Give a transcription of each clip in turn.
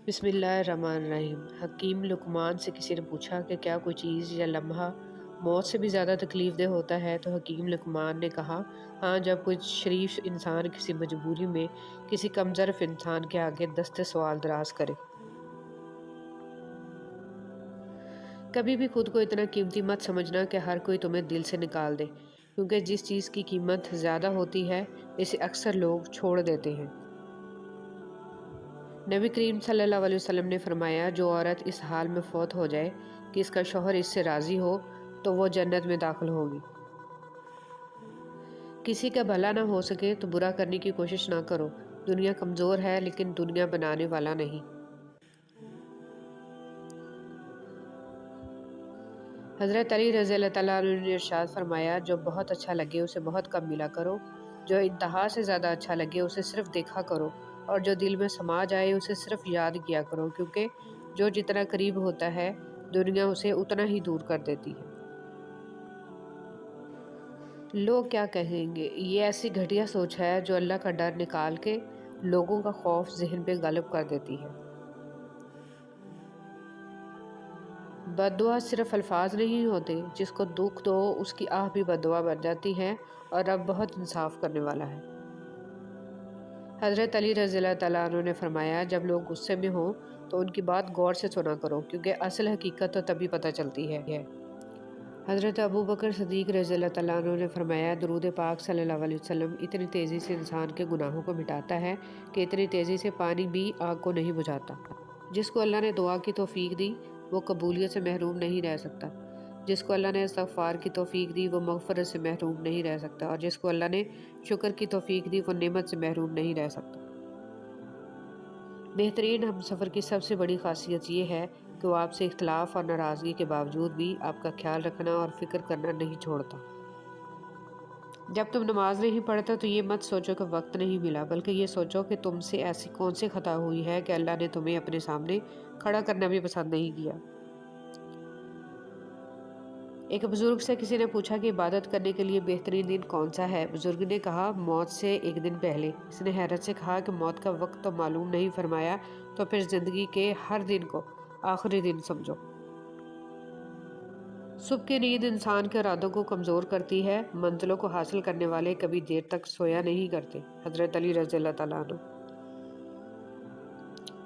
بسم اللہ الرحمن الرحیم۔ حکیم لقمان سے کسی نے پوچھا کہ کیا کوئی چیز یا لمحہ موت سے بھی زیادہ تکلیف دہ ہوتا ہے؟ تو حکیم لقمان نے کہا، ہاں، جب کوئی شریف انسان کسی مجبوری میں کسی کمظرف انسان کے آگے دست سوال دراز کرے۔ کبھی بھی خود کو اتنا قیمتی مت سمجھنا کہ ہر کوئی تمہیں دل سے نکال دے، کیونکہ جس چیز کی قیمت زیادہ ہوتی ہے اسے اکثر لوگ چھوڑ دیتے ہیں۔ نبی کریم صلی اللہ علیہ وسلم نے فرمایا، جو عورت اس حال میں فوت ہو جائے کہ اس کا شوہر اس سے راضی ہو تو وہ جنت میں داخل ہوگی۔ کسی کا بھلا نہ ہو سکے تو برا کرنے کی کوشش نہ کرو۔ دنیا کمزور ہے لیکن دنیا بنانے والا نہیں۔ حضرت علی رضی اللہ تعالیٰ عنہ نے ارشاد فرمایا، جو بہت اچھا لگے اسے بہت کم ملا کرو، جو انتہا سے زیادہ اچھا لگے اسے صرف دیکھا کرو، اور جو دل میں سما جائے اسے صرف یاد کیا کرو، کیونکہ جو جتنا قریب ہوتا ہے دنیا اسے اتنا ہی دور کر دیتی ہے۔ لوگ کیا کہیں گے، یہ ایسی گھٹیا سوچ ہے جو اللہ کا ڈر نکال کے لوگوں کا خوف ذہن پہ غالب کر دیتی ہے۔ بد دعا صرف الفاظ نہیں ہوتے، جس کو دکھ دو اس کی آہ بھی بد دعا بن جاتی ہے، اور رب بہت انصاف کرنے والا ہے۔ حضرت علی رضی اللہ تعالیٰ عنہ نے فرمایا، جب لوگ غصے میں ہوں تو ان کی بات غور سے سنا کرو، کیونکہ اصل حقیقت تو تبھی پتہ چلتی ہے۔ حضرت ابو بکر صدیق رضی اللہ تعالیٰ عنہ نے فرمایا، درود پاک صلی اللہ علیہ وسلم اتنی تیزی سے انسان کے گناہوں کو مٹاتا ہے کہ اتنی تیزی سے پانی بھی آگ کو نہیں بجھاتا۔ جس کو اللہ نے دعا کی توفیق دی وہ قبولیت سے محروم نہیں رہ سکتا، جس کو اللہ نے استغفار کی توفیق دی وہ مغفرت سے محروم نہیں رہ سکتا، اور جس کو اللہ نے شکر کی توفیق دی وہ نعمت سے محروم نہیں رہ سکتا۔ بہترین ہم سفر کی سب سے بڑی خاصیت یہ ہے کہ وہ آپ سے اختلاف اور ناراضگی کے باوجود بھی آپ کا خیال رکھنا اور فکر کرنا نہیں چھوڑتا۔ جب تم نماز نہیں پڑھتا تو یہ مت سوچو کہ وقت نہیں ملا، بلکہ یہ سوچو کہ تم سے ایسی کون سی خطا ہوئی ہے کہ اللہ نے تمہیں اپنے سامنے کھڑا کرنا بھی پسند نہیں کیا۔ ایک بزرگ سے کسی نے پوچھا کہ عبادت کرنے کے لیے بہترین دن کون سا ہے؟ بزرگ نے کہا، موت سے ایک دن پہلے۔ اس نے حیرت سے کہا کہ موت کا وقت تو معلوم نہیں، فرمایا تو پھر زندگی کے ہر دن کو آخری دن سمجھو۔ صبح کی نیند انسان کے ارادوں کو کمزور کرتی ہے، منزلوں کو حاصل کرنے والے کبھی دیر تک سویا نہیں کرتے۔ حضرت علی رضی اللہ تعالیٰ عنہ۔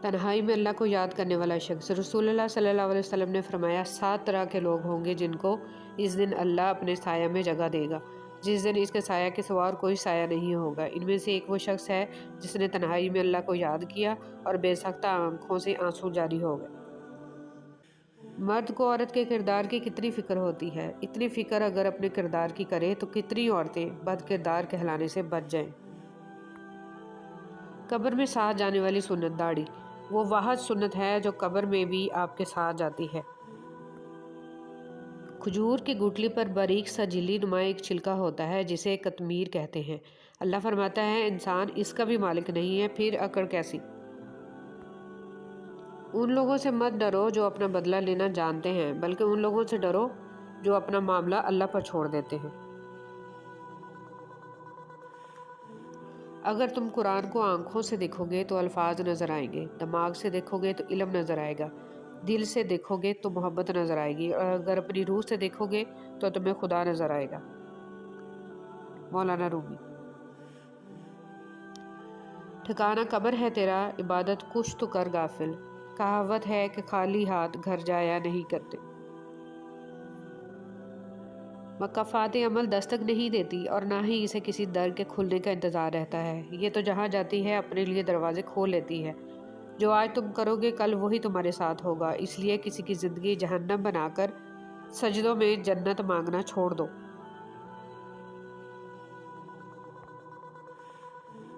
تنہائی میں اللہ کو یاد کرنے والا شخص۔ رسول اللہ صلی اللہ علیہ وسلم نے فرمایا، 7 طرح کے لوگ ہوں گے جن کو اس دن اللہ اپنے سایہ میں جگہ دے گا، جس دن اس کے سایہ کے سوا اور کوئی سایہ نہیں ہوگا۔ ان میں سے ایک وہ شخص ہے جس نے تنہائی میں اللہ کو یاد کیا اور بے سختہ آنکھوں سے آنسو جاری ہو گئے۔ مرد کو عورت کے کردار کی کتنی فکر ہوتی ہے، اتنی فکر اگر اپنے کردار کی کرے تو کتنی عورتیں بد کردار کہلانے سے بچ جائیں۔ قبر میں ساتھ جانے والی سنت داڑھی، وہ واحد سنت ہے جو قبر میں بھی آپ کے ساتھ جاتی ہے۔ کھجور کی گٹلی پر باریک سا جھلی نما ایک چھلکا ہوتا ہے جسے قطمیر کہتے ہیں۔ اللہ فرماتا ہے، انسان اس کا بھی مالک نہیں ہے، پھر اکڑ کیسی؟ ان لوگوں سے مت ڈرو جو اپنا بدلہ لینا جانتے ہیں، بلکہ ان لوگوں سے ڈرو جو اپنا معاملہ اللہ پر چھوڑ دیتے ہیں۔ اگر تم قرآن کو آنکھوں سے دیکھو گے تو الفاظ نظر آئیں گے، دماغ سے دیکھو گے تو علم نظر آئے گا، دل سے دیکھو گے تو محبت نظر آئے گی، اور اگر اپنی روح سے دیکھو گے تو تمہیں خدا نظر آئے گا۔ مولانا رومی۔ ٹھکانہ قبر ہے تیرا، عبادت کچھ تو کر غافل، کہاوت ہے کہ خالی ہاتھ گھر جایا نہیں کرتے۔ مکافات عمل دستک نہیں دیتی اور نہ ہی اسے کسی در کے کھلنے کا انتظار رہتا ہے، یہ تو جہاں جاتی ہے اپنے لیے دروازے کھول لیتی ہے۔ جو آج تم کرو گے کل وہی تمہارے ساتھ ہوگا، اس لیے کسی کی زندگی جہنم بنا کر سجدوں میں جنت مانگنا چھوڑ دو۔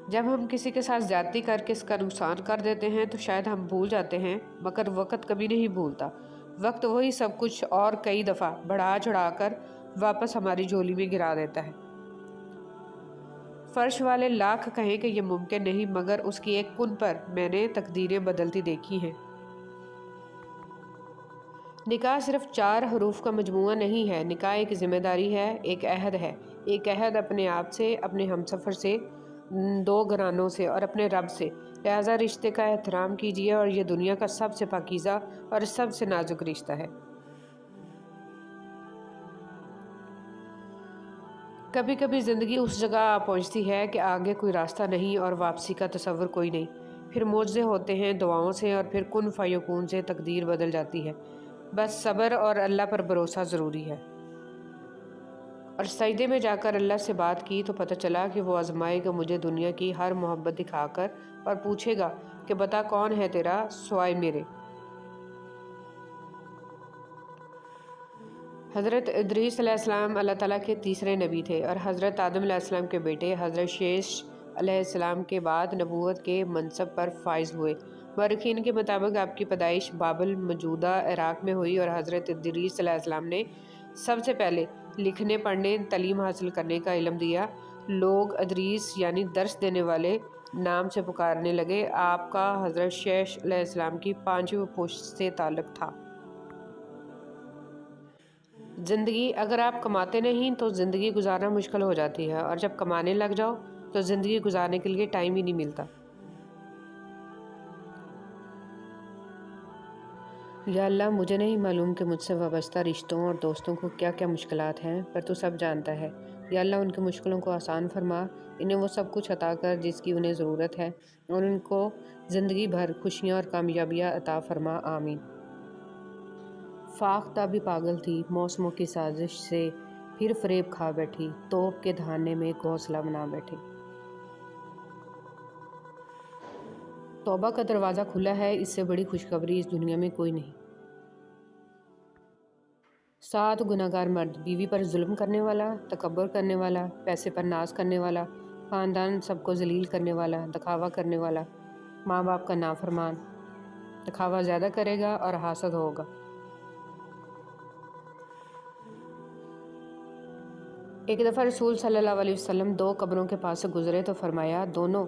جب ہم کسی کے ساتھ زیادتی کر کے اس کا نقصان کر دیتے ہیں تو شاید ہم بھول جاتے ہیں، مگر وقت کبھی نہیں بھولتا۔ وقت وہی سب کچھ اور کئی دفعہ بڑھا چڑھا کر واپس ہماری جھولی میں گرا دیتا ہے۔ فرش والے لاکھ کہیں کہ یہ ممکن نہیں، مگر اس کی ایک کن پر میں نے تقدیریں بدلتی دیکھی ہیں۔ نکاح صرف 4 حروف کا مجموعہ نہیں ہے، نکاح ایک ذمہ داری ہے، ایک عہد ہے، ایک عہد اپنے آپ سے، اپنے ہمسفر سے، 2 گھرانوں سے اور اپنے رب سے۔ لہٰذا رشتے کا احترام کیجیے، اور یہ دنیا کا سب سے پاکیزہ اور سب سے نازک رشتہ ہے۔ کبھی کبھی زندگی اس جگہ آ پہنچتی ہے کہ آگے کوئی راستہ نہیں اور واپسی کا تصور کوئی نہیں۔ پھر معجزے ہوتے ہیں دعاؤں سے، اور پھر کن فیکون سے تقدیر بدل جاتی ہے۔ بس صبر اور اللہ پر بھروسہ ضروری ہے۔ اور سجدے میں جا کر اللہ سے بات کی تو پتہ چلا کہ وہ آزمائے گا مجھے دنیا کی ہر محبت دکھا کر، اور پوچھے گا کہ بتا کون ہے تیرا سوائے میرے۔ حضرت ادریس علیہ السلام اللہ تعالیٰ کے تیسرے نبی تھے، اور حضرت آدم علیہ السلام کے بیٹے حضرت شیش علیہ السلام کے بعد نبوت کے منصب پر فائز ہوئے۔ مورخین کے مطابق آپ کی پیدائش بابل موجودہ عراق میں ہوئی، اور حضرت ادریس علیہ السلام نے سب سے پہلے لکھنے پڑھنے تعلیم حاصل کرنے کا علم دیا۔ لوگ ادریس یعنی درس دینے والے نام سے پکارنے لگے۔ آپ کا حضرت شیش علیہ السلام کی 5ویں پشت سے تعلق تھا۔ زندگی اگر آپ کماتے نہیں تو زندگی گزارنا مشکل ہو جاتی ہے، اور جب کمانے لگ جاؤ تو زندگی گزارنے کے لیے ٹائم ہی نہیں ملتا۔ یا اللہ، مجھے نہیں معلوم کہ مجھ سے وابستہ رشتوں اور دوستوں کو کیا کیا مشکلات ہیں، پر تو سب جانتا ہے۔ یا اللہ، ان کی مشکلوں کو آسان فرما، انہیں وہ سب کچھ عطا کر جس کی انہیں ضرورت ہے، اور ان کو زندگی بھر خوشیاں اور کامیابیاں عطا فرما، آمین۔ فاختہ بھی پاگل تھی موسموں کی سازش سے، پھر فریب کھا بیٹھی، توپ کے دھانے میں گھونسلہ بنا بیٹھی۔ توبہ کا دروازہ کھلا ہے، اس سے بڑی خوشخبری اس دنیا میں کوئی نہیں۔ 7 گناہگار مرد: بیوی پر ظلم کرنے والا، تکبر کرنے والا، پیسے پر ناز کرنے والا، خاندان سب کو ذلیل کرنے والا، دکھاوا کرنے والا، ماں باپ کا نافرمان۔ دکھاوا زیادہ کرے گا اور حاسد ہوگا۔ ایک دفعہ رسول صلی اللہ علیہ وسلم 2 قبروں کے پاس سے گزرے تو فرمایا، دونوں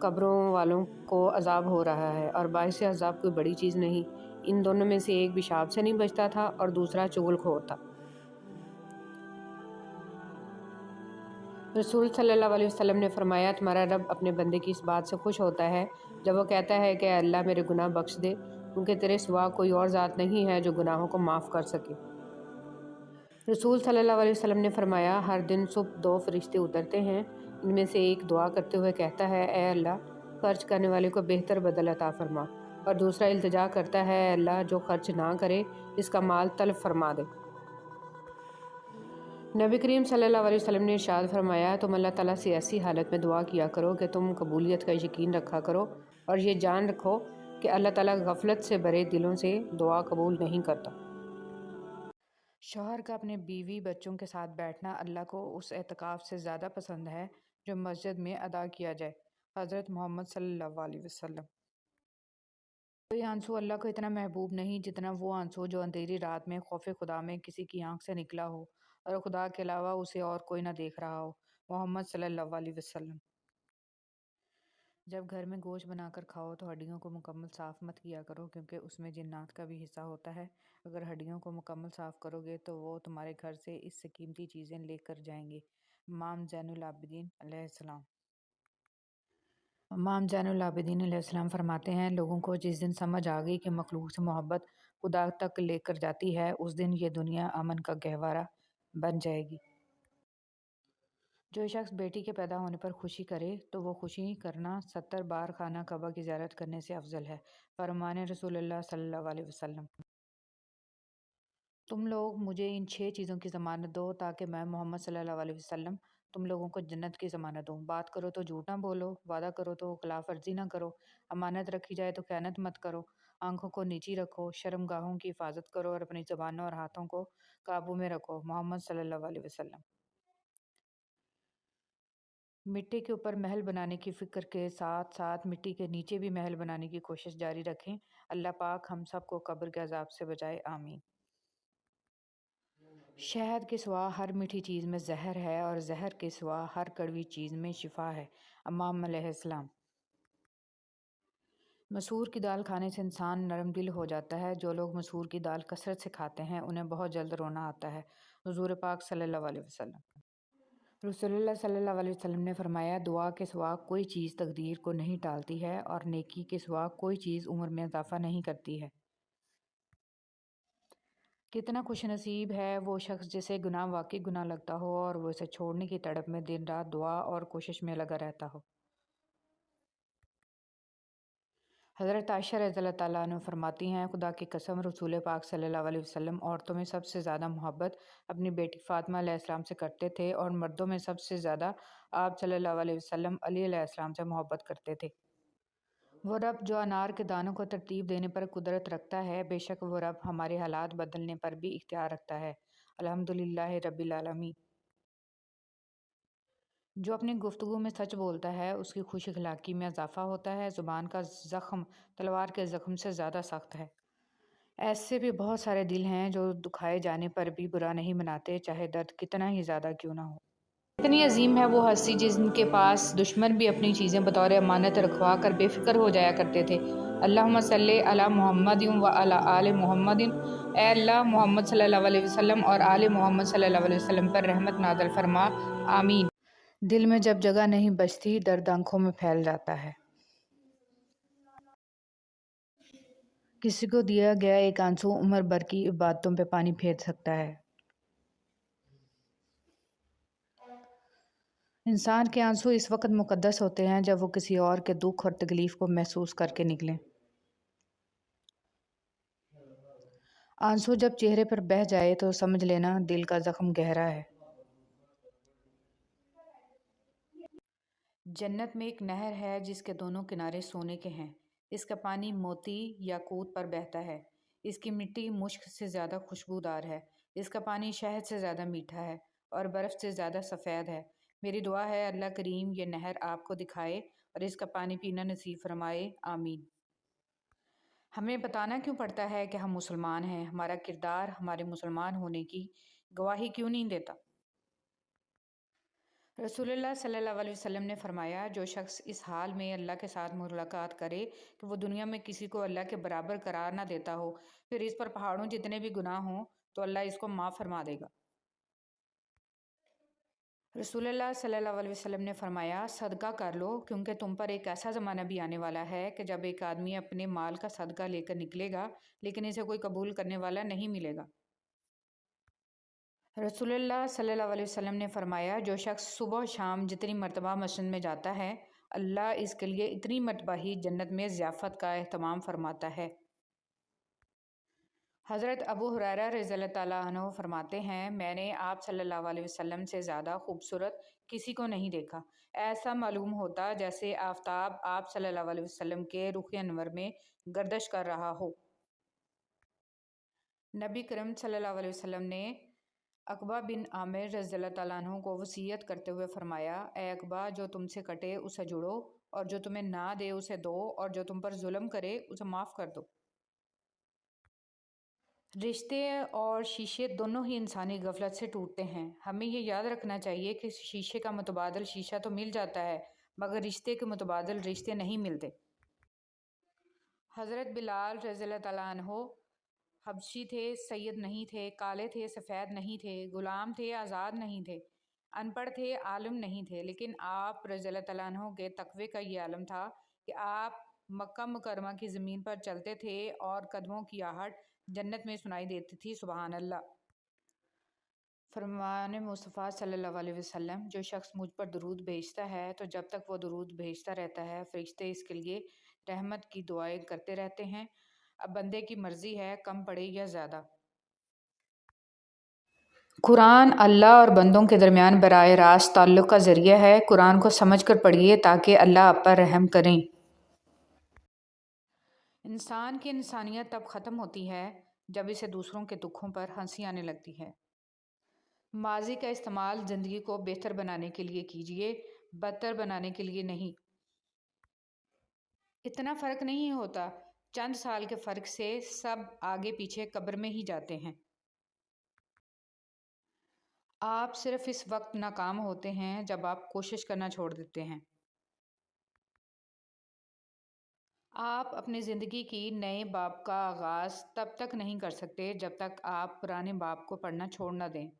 قبروں والوں کو عذاب ہو رہا ہے، اور باعث عذاب کوئی بڑی چیز نہیں۔ ان دونوں میں سے ایک پیشاب سے نہیں بچتا تھا اور دوسرا چغل خور تھا۔ رسول صلی اللہ علیہ وسلم نے فرمایا، تمہارا رب اپنے بندے کی اس بات سے خوش ہوتا ہے جب وہ کہتا ہے کہ اے اللہ میرے گناہ بخش دے، کیونکہ تیرے سوا کوئی اور ذات نہیں ہے جو گناہوں کو معاف کر سکے۔ رسول صلی اللہ علیہ وسلم نے فرمایا، ہر دن صبح 2 فرشتے اترتے ہیں، ان میں سے ایک دعا کرتے ہوئے کہتا ہے، اے اللہ خرچ کرنے والے کو بہتر بدل عطا فرما، اور دوسرا التجا کرتا ہے، اے اللہ جو خرچ نہ کرے اس کا مال تلف فرما دے۔ نبی کریم صلی اللہ علیہ وسلم نے ارشاد فرمایا، تم اللہ تعالیٰ سے ایسی حالت میں دعا کیا کرو کہ تم قبولیت کا یقین رکھا کرو، اور یہ جان رکھو کہ اللہ تعالیٰ غفلت سے بھرے دلوں سے دعا قبول نہیں کرتا۔ شوہر کا اپنے بیوی بچوں کے ساتھ بیٹھنا اللہ کو اس اعتکاف سے زیادہ پسند ہے جو مسجد میں ادا کیا جائے۔ حضرت محمد صلی اللہ علیہ وسلم۔ کوئی آنسو اللہ کو اتنا محبوب نہیں جتنا وہ آنسو جو اندھیری رات میں خوف خدا میں کسی کی آنکھ سے نکلا ہو، اور خدا کے علاوہ اسے اور کوئی نہ دیکھ رہا ہو۔ محمد صلی اللہ علیہ وسلم۔ جب گھر میں گوشت بنا کر کھاؤ تو ہڈیوں کو مکمل صاف مت کیا کرو، کیونکہ اس میں جنات کا بھی حصہ ہوتا ہے۔ اگر ہڈیوں کو مکمل صاف کرو گے تو وہ تمہارے گھر سے اس سے قیمتی چیزیں لے کر جائیں گے۔ امام زین العابدین علیہ السلام۔ امام زین العابدین علیہ السلام فرماتے ہیں، لوگوں کو جس دن سمجھ آ گئی کہ مخلوق سے محبت خدا تک لے کر جاتی ہے، اس دن یہ دنیا امن کا گہوارہ بن جائے گی۔ جو شخص بیٹی کے پیدا ہونے پر خوشی کرے تو وہ خوشی کرنا 70 بار خانہ کعبہ کی زیارت کرنے سے افضل ہے۔ فرمان رسول اللہ صلی اللہ علیہ وسلم۔ تم لوگ مجھے ان 6 چیزوں کی ضمانت دو تاکہ میں محمد صلی اللہ علیہ وسلم تم لوگوں کو جنت کی ضمانت دوں۔ بات کرو تو جھوٹ نہ بولو، وعدہ کرو تو خلاف ورزی نہ کرو، امانت رکھی جائے تو خیانت مت کرو، آنکھوں کو نیچی رکھو، شرم گاہوں کی حفاظت کرو، اور اپنی زبانوں اور ہاتھوں کو قابو میں رکھو۔ محمد صلی اللہ علیہ وسلم۔ مٹی کے اوپر محل بنانے کی فکر کے ساتھ ساتھ مٹی کے نیچے بھی محل بنانے کی کوشش جاری رکھیں۔ اللہ پاک ہم سب کو قبر کے عذاب سے بچائے، آمین۔ شہد کے سوا ہر میٹھی چیز میں زہر ہے، اور زہر کے سوا ہر کڑوی چیز میں شفا ہے۔ امام علیہ السلام۔ مسور کی دال کھانے سے انسان نرم دل ہو جاتا ہے۔ جو لوگ مسور کی دال کثرت سے کھاتے ہیں انہیں بہت جلد رونا آتا ہے۔ حضور پاک صلی اللہ علیہ وسلم۔ رسول اللہ صلی اللہ علیہ وسلم نے فرمایا، دعا کے سوا کوئی چیز تقدیر کو نہیں ٹالتی ہے اور نیکی کے سوا کوئی چیز عمر میں اضافہ نہیں کرتی ہے۔ کتنا خوش نصیب ہے وہ شخص جسے گناہ واقعی گناہ لگتا ہو اور وہ اسے چھوڑنے کی تڑپ میں دن رات دعا اور کوشش میں لگا رہتا ہو۔ حضرت عائشہ رضی اللہ تعالیٰ عنہ فرماتی ہیں، خدا کی قسم رسول پاک صلی اللہ علیہ وسلم عورتوں میں سب سے زیادہ محبت اپنی بیٹی فاطمہ علیہ السلام سے کرتے تھے اور مردوں میں سب سے زیادہ آپ صلی اللہ علیہ وسلم علی علیہ السلام سے محبت کرتے تھے۔ وہ رب جو انار کے دانوں کو ترتیب دینے پر قدرت رکھتا ہے، بے شک وہ رب ہمارے حالات بدلنے پر بھی اختیار رکھتا ہے۔ الحمدللہ رب العالمین۔ جو اپنی گفتگو میں سچ بولتا ہے اس کی خوش اخلاقی میں اضافہ ہوتا ہے۔ زبان کا زخم تلوار کے زخم سے زیادہ سخت ہے۔ ایسے بھی بہت سارے دل ہیں جو دکھائے جانے پر بھی برا نہیں مناتے، چاہے درد کتنا ہی زیادہ کیوں نہ ہو۔ اتنی عظیم ہے وہ ہستی جن کے پاس دشمن بھی اپنی چیزیں بطور امانت رکھوا کر بے فکر ہو جایا کرتے تھے۔ اللہم صلی علی محمد و علی آل محمد۔ اے اللہ محمد صلی اللہ علیہ وسلم اور آل محمد صلی اللہ علیہ وسلم پر رحمت نازل فرما، آمین۔ دل میں جب جگہ نہیں بچتی، درد آنکھوں میں پھیل جاتا ہے۔ کسی کو دیا گیا ایک آنسو عمر بھر کی عبادتوں پہ پانی پھیر سکتا ہے۔ انسان کے آنسو اس وقت مقدس ہوتے ہیں جب وہ کسی اور کے دکھ اور تکلیف کو محسوس کر کے نکلیں۔ آنسو جب چہرے پر بہہ جائے تو سمجھ لینا دل کا زخم گہرا ہے۔ جنت میں ایک نہر ہے جس کے دونوں کنارے سونے کے ہیں۔ اس کا پانی موتی یاقوت پر بہتا ہے۔ اس کی مٹی مشک سے زیادہ خوشبودار ہے۔ اس کا پانی شہد سے زیادہ میٹھا ہے اور برف سے زیادہ سفید ہے۔ میری دعا ہے اللہ کریم یہ نہر آپ کو دکھائے اور اس کا پانی پینا نصیب فرمائے، آمین۔ ہمیں بتانا کیوں پڑتا ہے کہ ہم مسلمان ہیں؟ ہمارا کردار ہمارے مسلمان ہونے کی گواہی کیوں نہیں دیتا؟ رسول اللہ صلی اللہ علیہ وسلم نے فرمایا، جو شخص اس حال میں اللہ کے ساتھ ملاقات کرے کہ وہ دنیا میں کسی کو اللہ کے برابر قرار نہ دیتا ہو، پھر اس پر پہاڑوں جتنے بھی گناہ ہوں تو اللہ اس کو معاف فرما دے گا۔ رسول اللہ صلی اللہ علیہ وسلم نے فرمایا، صدقہ کر لو کیونکہ تم پر ایک ایسا زمانہ بھی آنے والا ہے کہ جب ایک آدمی اپنے مال کا صدقہ لے کر نکلے گا لیکن اسے کوئی قبول کرنے والا نہیں ملے گا۔ رسول اللہ صلی اللہ علیہ وسلم نے فرمایا، جو شخص صبح و شام جتنی مرتبہ مسجد میں جاتا ہے، اللہ اس کے لیے اتنی مرتبہ ہی جنت میں ضیافت کا اہتمام فرماتا ہے۔ حضرت ابو ہریرہ رضی اللہ تعالیٰ عنہ فرماتے ہیں، میں نے آپ صلی اللہ علیہ وسلم سے زیادہ خوبصورت کسی کو نہیں دیکھا۔ ایسا معلوم ہوتا جیسے آفتاب آپ صلی اللہ علیہ وسلم کے رخ انور میں گردش کر رہا ہو۔ نبی کریم صلی اللہ علیہ وسلم نے عقبہ بن عامر رضی اللہ تعالیٰ عنہ کو وصیت کرتے ہوئے فرمایا، اے عقبہ، جو تم سے کٹے اسے جڑو اور جو تمہیں نہ دے اسے دو اور جو تم پر ظلم کرے اسے معاف کر دو۔ رشتے اور شیشے دونوں ہی انسانی غفلت سے ٹوٹتے ہیں۔ ہمیں یہ یاد رکھنا چاہیے کہ شیشے کا متبادل شیشہ تو مل جاتا ہے مگر رشتے کے متبادل رشتے نہیں ملتے۔ حضرت بلال رضی اللہ تعالیٰ عنہ حبشی تھے، سید نہیں تھے، کالے تھے، سفید نہیں تھے، غلام تھے، آزاد نہیں تھے، ان پڑھ تھے، عالم نہیں تھے، لیکن آپ رضی اللہ تعالیٰ عنہ کے تقوی کا یہ عالم تھا کہ آپ مکہ مکرمہ کی زمین پر چلتے تھے اور قدموں کی آہٹ جنت میں سنائی دیتی تھی، سبحان اللہ۔ فرمان مصطفیٰ صلی اللہ علیہ وسلم، جو شخص مجھ پر درود بھیجتا ہے تو جب تک وہ درود بھیجتا رہتا ہے فرشتے اس کے لیے رحمت کی دعائیں کرتے رہتے ہیں۔ اب بندے کی مرضی ہے کم پڑے یا زیادہ۔ قرآن اللہ اور بندوں کے درمیان براہ راست تعلق کا ذریعہ ہے۔ قرآن کو سمجھ کر پڑھیے تاکہ اللہ آپ پر رحم کریں۔ انسان کی انسانیت تب ختم ہوتی ہے جب اسے دوسروں کے دکھوں پر ہنسی آنے لگتی ہے۔ ماضی کا استعمال زندگی کو بہتر بنانے کے لیے کیجیے، بدتر بنانے کے لیے نہیں۔ اتنا فرق نہیں ہوتا، چند سال کے فرق سے سب آگے پیچھے قبر میں ہی جاتے ہیں۔ آپ صرف اس وقت ناکام ہوتے ہیں جب آپ کوشش کرنا چھوڑ دیتے ہیں۔ آپ اپنی زندگی کی نئے باب کا آغاز تب تک نہیں کر سکتے جب تک آپ پرانے باب کو پڑھنا چھوڑ نہ دیں۔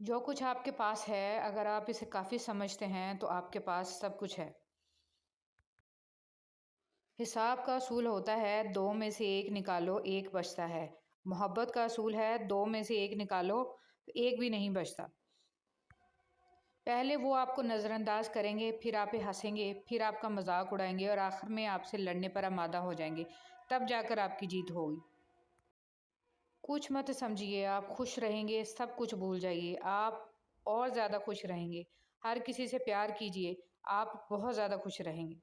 جو کچھ آپ کے پاس ہے اگر آپ اسے کافی سمجھتے ہیں تو آپ کے پاس سب کچھ ہے۔ حساب کا اصول ہوتا ہے 2 میں سے 1 نکالو 1 بچتا ہے۔ محبت کا اصول ہے 2 میں سے 1 نکالو 1 بھی نہیں بچتا۔ پہلے وہ آپ کو نظر انداز کریں گے، پھر آپ پہ ہنسیں گے، پھر آپ کا مذاق اڑائیں گے اور آخر میں آپ سے لڑنے پر آمادہ ہو جائیں گے، تب جا کر آپ کی جیت ہوگی۔ کچھ مت سمجھیے، آپ خوش رہیں گے، سب کچھ بھول جائیے، آپ اور زیادہ خوش رہیں گے۔ ہر کسی سے پیار کیجیے، آپ بہت زیادہ خوش رہیں گے۔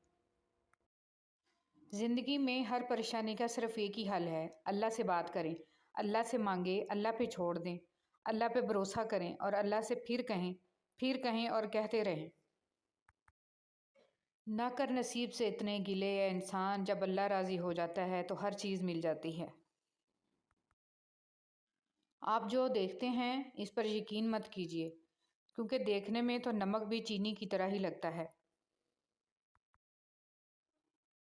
زندگی میں ہر پریشانی کا صرف ایک ہی حل ہے، اللہ سے بات کریں، اللہ سے مانگیں، اللہ پہ چھوڑ دیں، اللہ پہ بھروسہ کریں اور اللہ سے پھر کہیں اور کہتے رہیں۔ نہ کر نصیب سے اتنے گلے یا انسان، جب اللہ راضی ہو جاتا ہے تو ہر چیز مل جاتی ہے۔ آپ جو دیکھتے ہیں اس پر یقین مت کیجیے، کیونکہ دیکھنے میں تو نمک بھی چینی کی طرح ہی لگتا ہے۔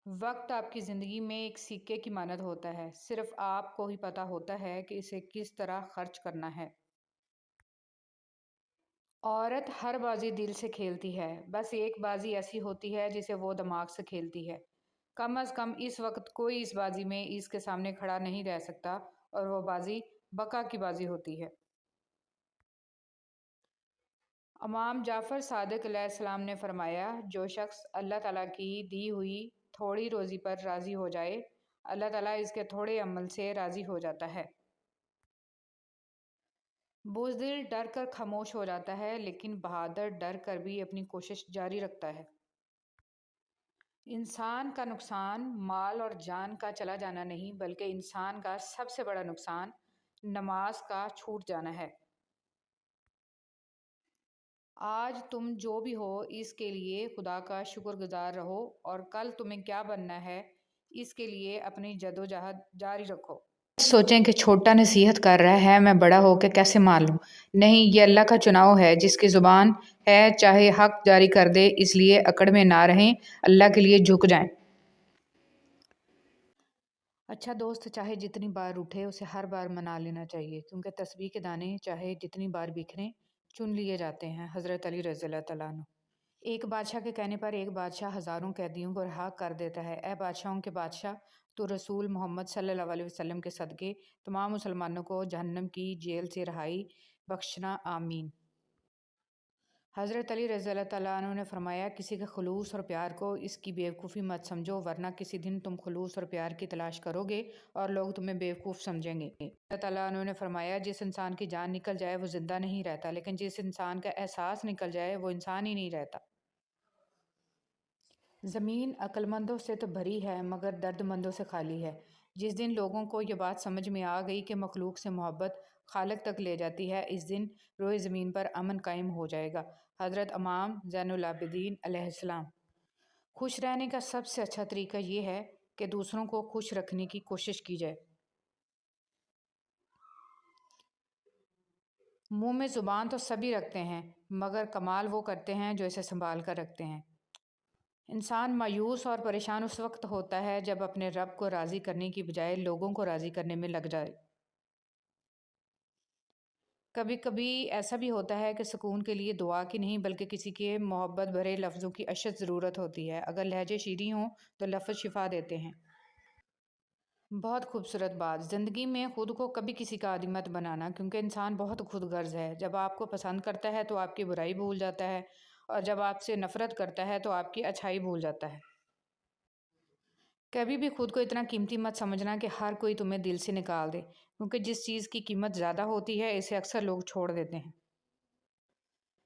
وقت آپ کی زندگی میں ایک سکے کی مانند ہوتا ہے، صرف آپ کو ہی پتہ ہوتا ہے کہ اسے کس طرح خرچ کرنا ہے۔ عورت ہر بازی دل سے کھیلتی ہے، بس ایک بازی ایسی ہوتی ہے جسے وہ دماغ سے کھیلتی ہے۔ کم از کم اس وقت کوئی اس بازی میں اس کے سامنے کھڑا نہیں رہ سکتا، اور وہ بازی بقا کی بازی ہوتی ہے۔ امام جعفر صادق علیہ السلام نے فرمایا، جو شخص اللہ تعالیٰ کی دی ہوئی تھوڑی روزی پر راضی ہو جائے، اللہ تعالیٰ اس کے تھوڑے عمل سے راضی ہو جاتا ہے۔ بزدل ڈر کر خاموش ہو جاتا ہے، لیکن بہادر ڈر کر بھی اپنی کوشش جاری رکھتا ہے۔ انسان کا نقصان مال اور جان کا چلا جانا نہیں، بلکہ انسان کا سب سے بڑا نقصان نماز کا چھوٹ جانا ہے۔ آج تم جو بھی ہو اس کے لیے خدا کا شکر گزار رہو، اور کل تمہیں کیا بننا ہے اس کے لیے اپنی جدوجہد جاری رکھو۔ سوچیں کہ چھوٹا نصیحت کر رہا ہے، میں بڑا ہو کے کیسے مان لوں؟ نہیں، یہ اللہ کا چناؤ ہے، جس کی زبان ہے چاہے حق جاری کر دے، اس لیے اکڑ میں نہ رہیں، اللہ کے لیے جھک جائیں۔ اچھا دوست چاہے جتنی بار اٹھے اسے ہر بار منا لینا چاہیے، کیونکہ تسبیح کے دانے چاہے جتنی بار بکھریں چن لیے جاتے ہیں۔ حضرت علی رضی اللہ تعالیٰ عنہ۔ ایک بادشاہ کے کہنے پر ایک بادشاہ ہزاروں قیدیوں کو رہا کر دیتا ہے۔ اے بادشاہوں کے بادشاہ، تو رسول محمد صلی اللہ علیہ وسلم کے صدقے تمام مسلمانوں کو جہنم کی جیل سے رہائی بخشنا، آمین۔ حضرت علی رضی اللہ تعالیٰ عنہ نے فرمایا، کسی کے خلوص اور پیار کو اس کی بیوقوفی مت سمجھو، ورنہ کسی دن تم خلوص اور پیار کی تلاش کرو گے اور لوگ تمہیں بیوقوف سمجھیں گے۔ اللہ تعالیٰ عنہ نے فرمایا، جس انسان کی جان نکل جائے وہ زندہ نہیں رہتا، لیکن جس انسان کا احساس نکل جائے وہ انسان ہی نہیں رہتا۔ زمین عقل مندوں سے تو بھری ہے مگر درد مندوں سے خالی ہے۔ جس دن لوگوں کو یہ بات سمجھ میں آ گئی کہ مخلوق سے محبت خالق تک لے جاتی ہے، اس دن روئے زمین پر امن قائم ہو جائے گا۔ حضرت امام زین العابدین علیہ السلام۔ خوش رہنے کا سب سے اچھا طریقہ یہ ہے کہ دوسروں کو خوش رکھنے کی کوشش کی جائے۔ منہ میں زبان تو سبھی رکھتے ہیں، مگر کمال وہ کرتے ہیں جو اسے سنبھال کر رکھتے ہیں۔ انسان مایوس اور پریشان اس وقت ہوتا ہے جب اپنے رب کو راضی کرنے کی بجائے لوگوں کو راضی کرنے میں لگ جائے۔ کبھی کبھی ایسا بھی ہوتا ہے کہ سکون کے لیے دعا کی نہیں بلکہ کسی کے محبت بھرے لفظوں کی اشد ضرورت ہوتی ہے۔ اگر لہجے شیریں ہوں تو لفظ شفا دیتے ہیں۔ بہت خوبصورت بات۔ زندگی میں خود کو کبھی کسی کا عادی مت بنانا، کیونکہ انسان بہت خود غرض ہے۔ جب آپ کو پسند کرتا ہے تو آپ کی برائی بھول جاتا ہے، اور جب آپ سے نفرت کرتا ہے تو آپ کی اچھائی بھول جاتا ہے۔ کبھی بھی خود کو اتنا قیمتی مت سمجھنا کہ ہر کوئی تمہیں دل سے نکال دے، کیونکہ جس چیز کی قیمت زیادہ ہوتی ہے اسے اکثر لوگ چھوڑ دیتے ہیں۔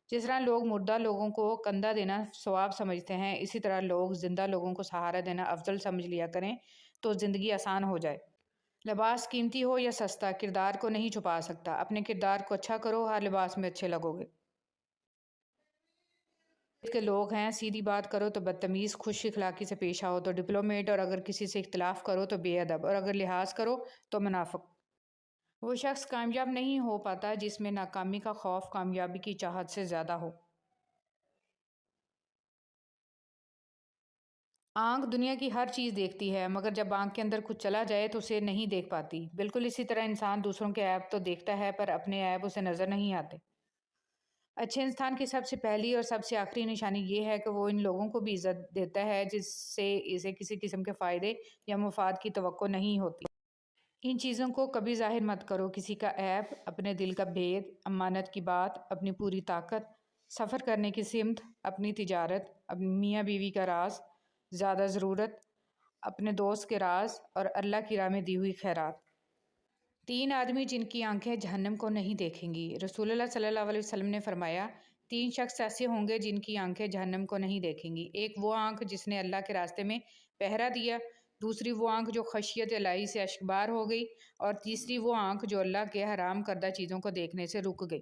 جس طرح لوگ مردہ لوگوں کو کندھا دینا ثواب سمجھتے ہیں، اسی طرح لوگ زندہ لوگوں کو سہارا دینا افضل سمجھ لیا کریں تو زندگی آسان ہو جائے۔ لباس قیمتی ہو یا سستا، کردار کو نہیں چھپا سکتا۔ اپنے کردار کو اچھا کرو، ہر لباس میں اچھے لگو گے۔ کے لوگ ہیں، سیدھی بات کرو تو بدتمیز، خوش اخلاقی سے پیش آؤ تو ڈپلومیٹ، اور اگر کسی سے اختلاف کرو تو بے ادب، اور اگر لحاظ کرو تو منافق۔ وہ شخص کامیاب نہیں ہو پاتا جس میں ناکامی کا خوف کامیابی کی چاہت سے زیادہ ہو۔ آنکھ دنیا کی ہر چیز دیکھتی ہے، مگر جب آنکھ کے اندر کچھ چلا جائے تو اسے نہیں دیکھ پاتی۔ بالکل اسی طرح انسان دوسروں کے عیب تو دیکھتا ہے پر اپنے عیب اسے نظر نہیں آتے۔ اچھے انسان کی سب سے پہلی اور سب سے آخری نشانی یہ ہے کہ وہ ان لوگوں کو بھی عزت دیتا ہے جس سے اسے کسی قسم کے فائدے یا مفاد کی توقع نہیں ہوتی۔ ان چیزوں کو کبھی ظاہر مت کرو، کسی کا عیب، اپنے دل کا بھید، امانت کی بات، اپنی پوری طاقت، سفر کرنے کی سمت، اپنی تجارت، اپنی میاں بیوی کا راز، زیادہ ضرورت، اپنے دوست کے راز اور اللہ کی راہ میں دی ہوئی خیرات۔ 3 آدمی جن کی آنکھیں جہنم کو نہیں دیکھیں گی۔ رسول اللہ صلی اللہ علیہ وسلم نے فرمایا 3 شخص ایسے ہوں گے جن کی آنکھیں جہنم کو نہیں دیکھیں گی۔ ایک وہ آنکھ جس نے اللہ کے راستے میں پہرا دیا، دوسری وہ آنکھ جو خشیت الہی سے اشکبار ہو گئی، اور تیسری وہ آنکھ جو اللہ کے حرام کردہ چیزوں کو دیکھنے سے رک گئی۔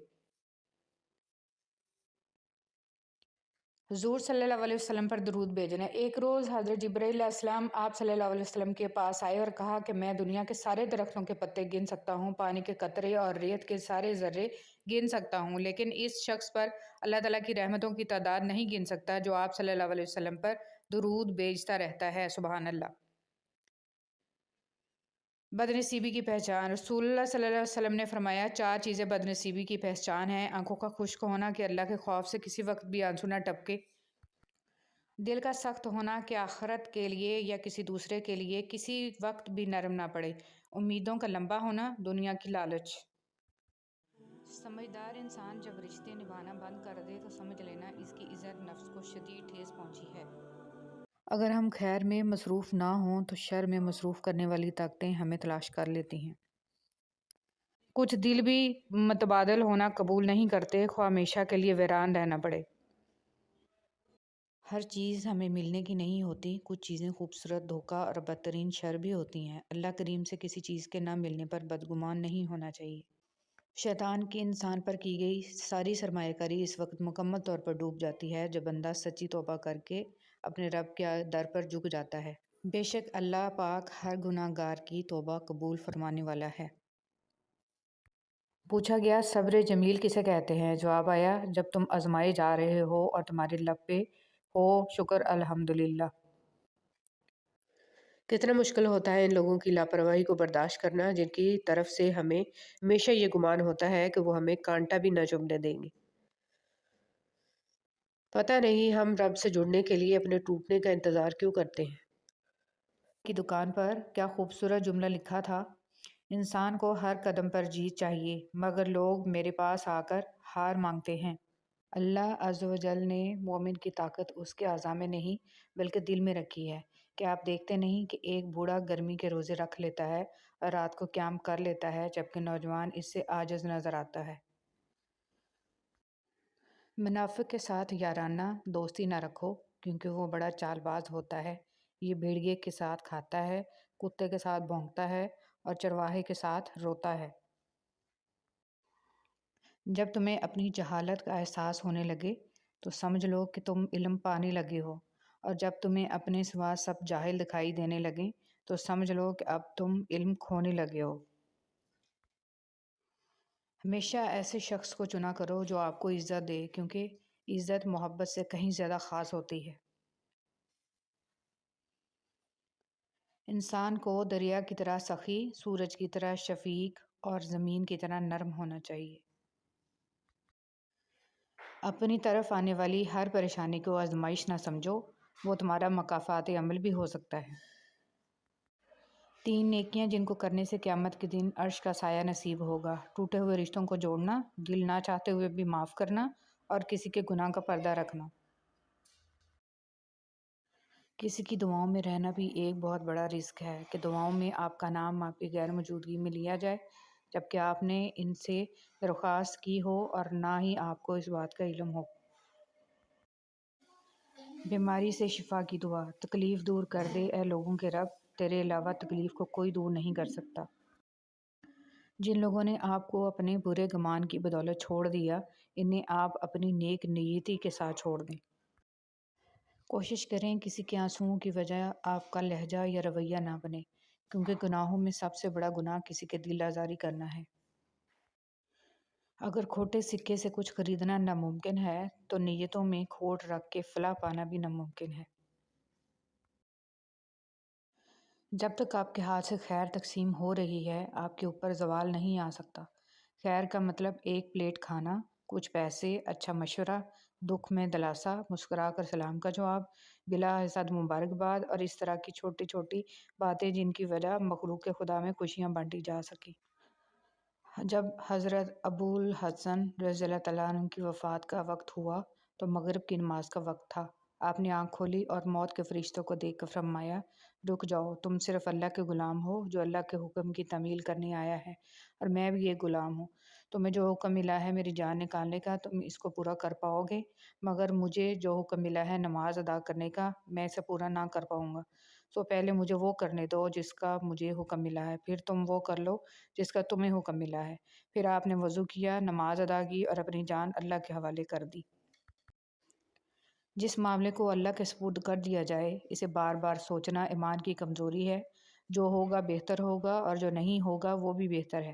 حضور صلی اللہ علیہ وسلم پر درود بھیجنا۔ ایک روز حضرت جبرائیل علیہ السلام آپ صلی اللہ علیہ وسلم کے پاس آئے اور کہا کہ میں دنیا کے سارے درختوں کے پتے گن سکتا ہوں، پانی کے قطرے اور ریت کے سارے ذرے گن سکتا ہوں، لیکن اس شخص پر اللہ تعالیٰ کی رحمتوں کی تعداد نہیں گن سکتا جو آپ صلی اللہ علیہ وسلم پر درود بھیجتا رہتا ہے۔ سبحان اللہ۔ بدنصیبی کی پہچان۔ رسول اللہ صلی اللہ علیہ وسلم نے فرمایا 4 چیزیں بدنصیبی کی پہچان ہیں: آنکھوں کا خشک ہونا کہ اللہ کے خوف سے کسی وقت بھی آنسو نہ ٹپکے، دل کا سخت ہونا کہ آخرت کے لیے یا کسی دوسرے کے لیے کسی وقت بھی نرم نہ پڑے، امیدوں کا لمبا ہونا، دنیا کی لالچ۔ سمجھدار انسان جب رشتے نبھانا بند کر دے تو سمجھ لینا اس کی عزت نفس کو شدید ٹھیس پہنچی ہے۔ اگر ہم خیر میں مصروف نہ ہوں تو شر میں مصروف کرنے والی طاقتیں ہمیں تلاش کر لیتی ہیں۔ کچھ دل بھی متبادل ہونا قبول نہیں کرتے، خواہ ہمیشہ کے لیے ویران رہنا پڑے۔ ہر چیز ہمیں ملنے کی نہیں ہوتی، کچھ چیزیں خوبصورت، دھوکہ اور بدترین شر بھی ہوتی ہیں۔ اللہ کریم سے کسی چیز کے نہ ملنے پر بدگمان نہیں ہونا چاہیے۔ شیطان کی انسان پر کی گئی ساری سرمایہ کاری اس وقت مکمل طور پر ڈوب جاتی ہے جب بندہ سچی توبہ کر کے اپنے رب کے در پر جھک جاتا ہے۔ بے شک اللہ پاک ہر گناہ گار کی توبہ قبول فرمانے والا ہے۔ پوچھا گیا صبر جمیل کسے کہتے ہیں؟ جواب آیا جب تم آزمائے جا رہے ہو اور تمہارے لب پہ ہو شکر الحمدللہ۔ کتنا مشکل ہوتا ہے ان لوگوں کی لاپرواہی کو برداشت کرنا جن کی طرف سے ہمیں ہمیشہ یہ گمان ہوتا ہے کہ وہ ہمیں کانٹا بھی نہ چبھنے دیں گے۔ پتہ نہیں ہم رب سے جڑنے کے لیے اپنے ٹوٹنے کا انتظار کیوں کرتے ہیں۔ کی دکان پر کیا خوبصورت جملہ لکھا تھا، انسان کو ہر قدم پر جیت چاہیے مگر لوگ میرے پاس آ کر ہار مانگتے ہیں۔ اللہ عز و جل نے مومن کی طاقت اس کے اعضاء میں نہیں بلکہ دل میں رکھی ہے۔ کیا آپ دیکھتے نہیں کہ ایک بوڑھا گرمی کے روزے رکھ لیتا ہے اور رات کو قیام کر لیتا ہے جبکہ نوجوان اس سے عاجز نظر آتا ہے۔ منافق کے ساتھ یارانہ دوستی نہ رکھو کیونکہ وہ بڑا چال باز ہوتا ہے۔ یہ بھیڑیے کے ساتھ کھاتا ہے، کتے کے ساتھ بھونکتا ہے اور چرواہے کے ساتھ روتا ہے۔ جب تمہیں اپنی جہالت کا احساس ہونے لگے تو سمجھ لو کہ تم علم پانے لگے ہو، اور جب تمہیں اپنے سوا سب جاہل دکھائی دینے لگیں تو سمجھ لو کہ اب تم علم کھونے لگے ہو۔ ہمیشہ ایسے شخص کو چنا کرو جو آپ کو عزت دے کیونکہ عزت محبت سے کہیں زیادہ خاص ہوتی ہے۔ انسان کو دریا کی طرح سخی، سورج کی طرح شفیق اور زمین کی طرح نرم ہونا چاہیے۔ اپنی طرف آنے والی ہر پریشانی کو آزمائش نہ سمجھو، وہ تمہارا مکافات عمل بھی ہو سکتا ہے۔ 3 نیکیاں جن کو کرنے سے قیامت کے دن عرش کا سایہ نصیب ہوگا: ٹوٹے ہوئے رشتوں کو جوڑنا، دل نہ چاہتے ہوئے بھی معاف کرنا اور کسی کے گناہ کا پردہ رکھنا۔ کسی کی دعاؤں میں رہنا بھی ایک بہت بڑا رزق ہے کہ دعاؤں میں آپ کا نام آپ کی غیر موجودگی میں لیا جائے جبکہ آپ نے ان سے درخواست کی ہو اور نہ ہی آپ کو اس بات کا علم ہو۔ بیماری سے شفا کی دعا: تکلیف دور کر دے اے لوگوں کے رب، تیرے علاوہ تکلیف کو کوئی دور نہیں کر سکتا۔ جن لوگوں نے آپ کو اپنے برے گمان کی بدولت چھوڑ دیا، انہیں آپ اپنی نیک نیتی کے ساتھ چھوڑ دیں۔ کوشش کریں کسی کے آنسوؤں کی وجہ آپ کا لہجہ یا رویہ نہ بنے، کیونکہ گناہوں میں سب سے بڑا گناہ کسی کے دل آزاری کرنا ہے۔ اگر کھوٹے سکے سے کچھ خریدنا ناممکن ہے تو نیتوں میں کھوٹ رکھ کے فلاح پانا بھی ناممکن ہے۔ جب تک آپ کے ہاتھ سے خیر تقسیم ہو رہی ہے، آپ کے اوپر زوال نہیں آ سکتا۔ خیر کا مطلب ایک پلیٹ کھانا، کچھ پیسے، اچھا مشورہ، دکھ میں دلاسا، مسکرا کر سلام کا جواب، بلا حسد مبارکباد، اور اس طرح کی چھوٹی چھوٹی باتیں جن کی وجہ مخلوق خدا میں خوشیاں بانٹی جا سکیں۔ جب حضرت ابو الحسن رضی اللہ تعالیٰ عنہ کی وفات کا وقت ہوا تو مغرب کی نماز کا وقت تھا۔ آپ نے آنکھ کھولی اور موت کے فرشتوں کو دیکھ کر فرمایا، رک جاؤ، تم صرف اللہ کے غلام ہو جو اللہ کے حکم کی تعمیل کرنے آیا ہے، اور میں بھی ایک غلام ہوں۔ تمہیں جو حکم ملا ہے میری جان نکالنے کا، تم اس کو پورا کر پاؤ گے، مگر مجھے جو حکم ملا ہے نماز ادا کرنے کا، میں اسے پورا نہ کر پاؤں گا۔ تو پہلے مجھے وہ کرنے دو جس کا مجھے حکم ملا ہے، پھر تم وہ کر لو جس کا تمہیں حکم ملا ہے۔ پھر آپ نے وضو کیا، نماز ادا کی اور اپنی جان اللہ کے حوالے کر دی۔ جس معاملے کو اللہ کے سپرد کر دیا جائے، اسے بار بار سوچنا ایمان کی کمزوری ہے۔ جو ہوگا بہتر ہوگا اور جو نہیں ہوگا وہ بھی بہتر ہے۔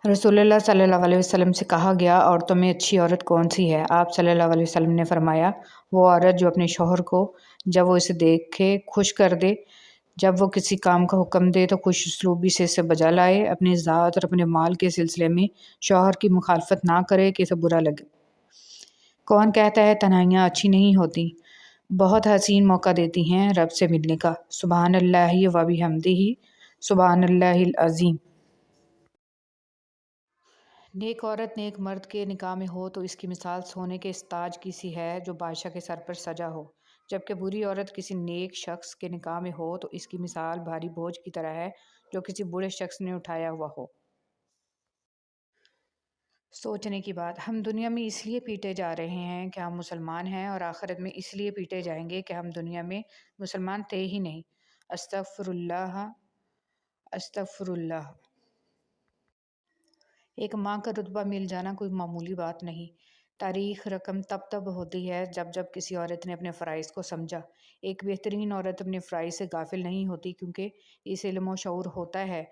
رسول اللہ صلی اللہ علیہ وسلم سے کہا گیا، عورتوں میں اچھی عورت کون سی ہے؟ آپ صلی اللہ علیہ وسلم نے فرمایا، وہ عورت جو اپنے شوہر کو جب وہ اسے دیکھے خوش کر دے، جب وہ کسی کام کا حکم دے تو خوش اسلوبی سے اسے بجا لائے، اپنی ذات اور اپنے مال کے سلسلے میں شوہر کی مخالفت نہ کرے کہ اسے برا لگے۔ کون کہتا ہے تنہائیاں اچھی نہیں ہوتی؟ بہت حسین موقع دیتی ہیں رب سے ملنے کا۔ سبحان اللہ و بحمدہ، سبحان اللہ العظیم۔ نیک عورت نیک مرد کے نکاح میں ہو تو اس کی مثال سونے کے اس تاج کی سی ہے جو بادشاہ کے سر پر سجا ہو، جبکہ بری عورت کسی نیک شخص کے نکاح میں ہو تو اس کی مثال بھاری بوجھ کی طرح ہے جو کسی برے شخص نے اٹھایا ہوا ہو۔ سوچنے کی بات، ہم دنیا میں اس لیے پیٹے جا رہے ہیں کہ ہم مسلمان ہیں، اور آخرت میں اس لیے پیٹے جائیں گے کہ ہم دنیا میں مسلمان تھے ہی نہیں۔ استغفر اللہ، استغفر اللہ۔ ایک ماں کا رتبہ مل جانا کوئی معمولی بات نہیں۔ تاریخ رقم تب ہوتی ہے جب کسی عورت نے اپنے فرائض کو سمجھا۔ ایک بہترین عورت اپنے فرائض سے غافل نہیں ہوتی، کیونکہ اس علم و شعور ہوتا ہے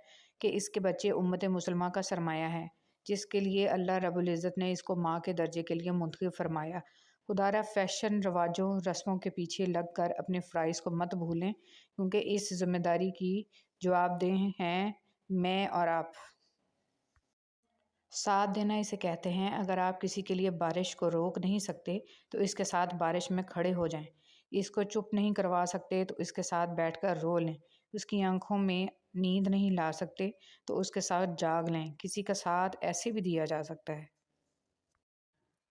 کہ اس کے بچے امت مسلمہ کا سرمایہ ہیں، جس کے لیے اللہ رب العزت نے اس کو ماں کے درجے کے لیے منتخب فرمایا۔ خدا را فیشن، رواجوں، رسموں کے پیچھے لگ کر اپنے فرائض کو مت بھولیں، کیونکہ اس ذمہ داری کی جواب دہ ہیں میں اور آپ۔ ساتھ دینا اسے کہتے ہیں۔ اگر آپ کسی کے لیے بارش کو روک نہیں سکتے تو اس کے ساتھ بارش میں کھڑے ہو جائیں۔ اس کو چپ نہیں کروا سکتے تو اس کے ساتھ بیٹھ کر رو لیں۔ اس کی آنکھوں میں نیند نہیں لا سکتے تو اس کے ساتھ جاگ لیں۔ کسی کا ساتھ ایسے بھی دیا جا سکتا ہے۔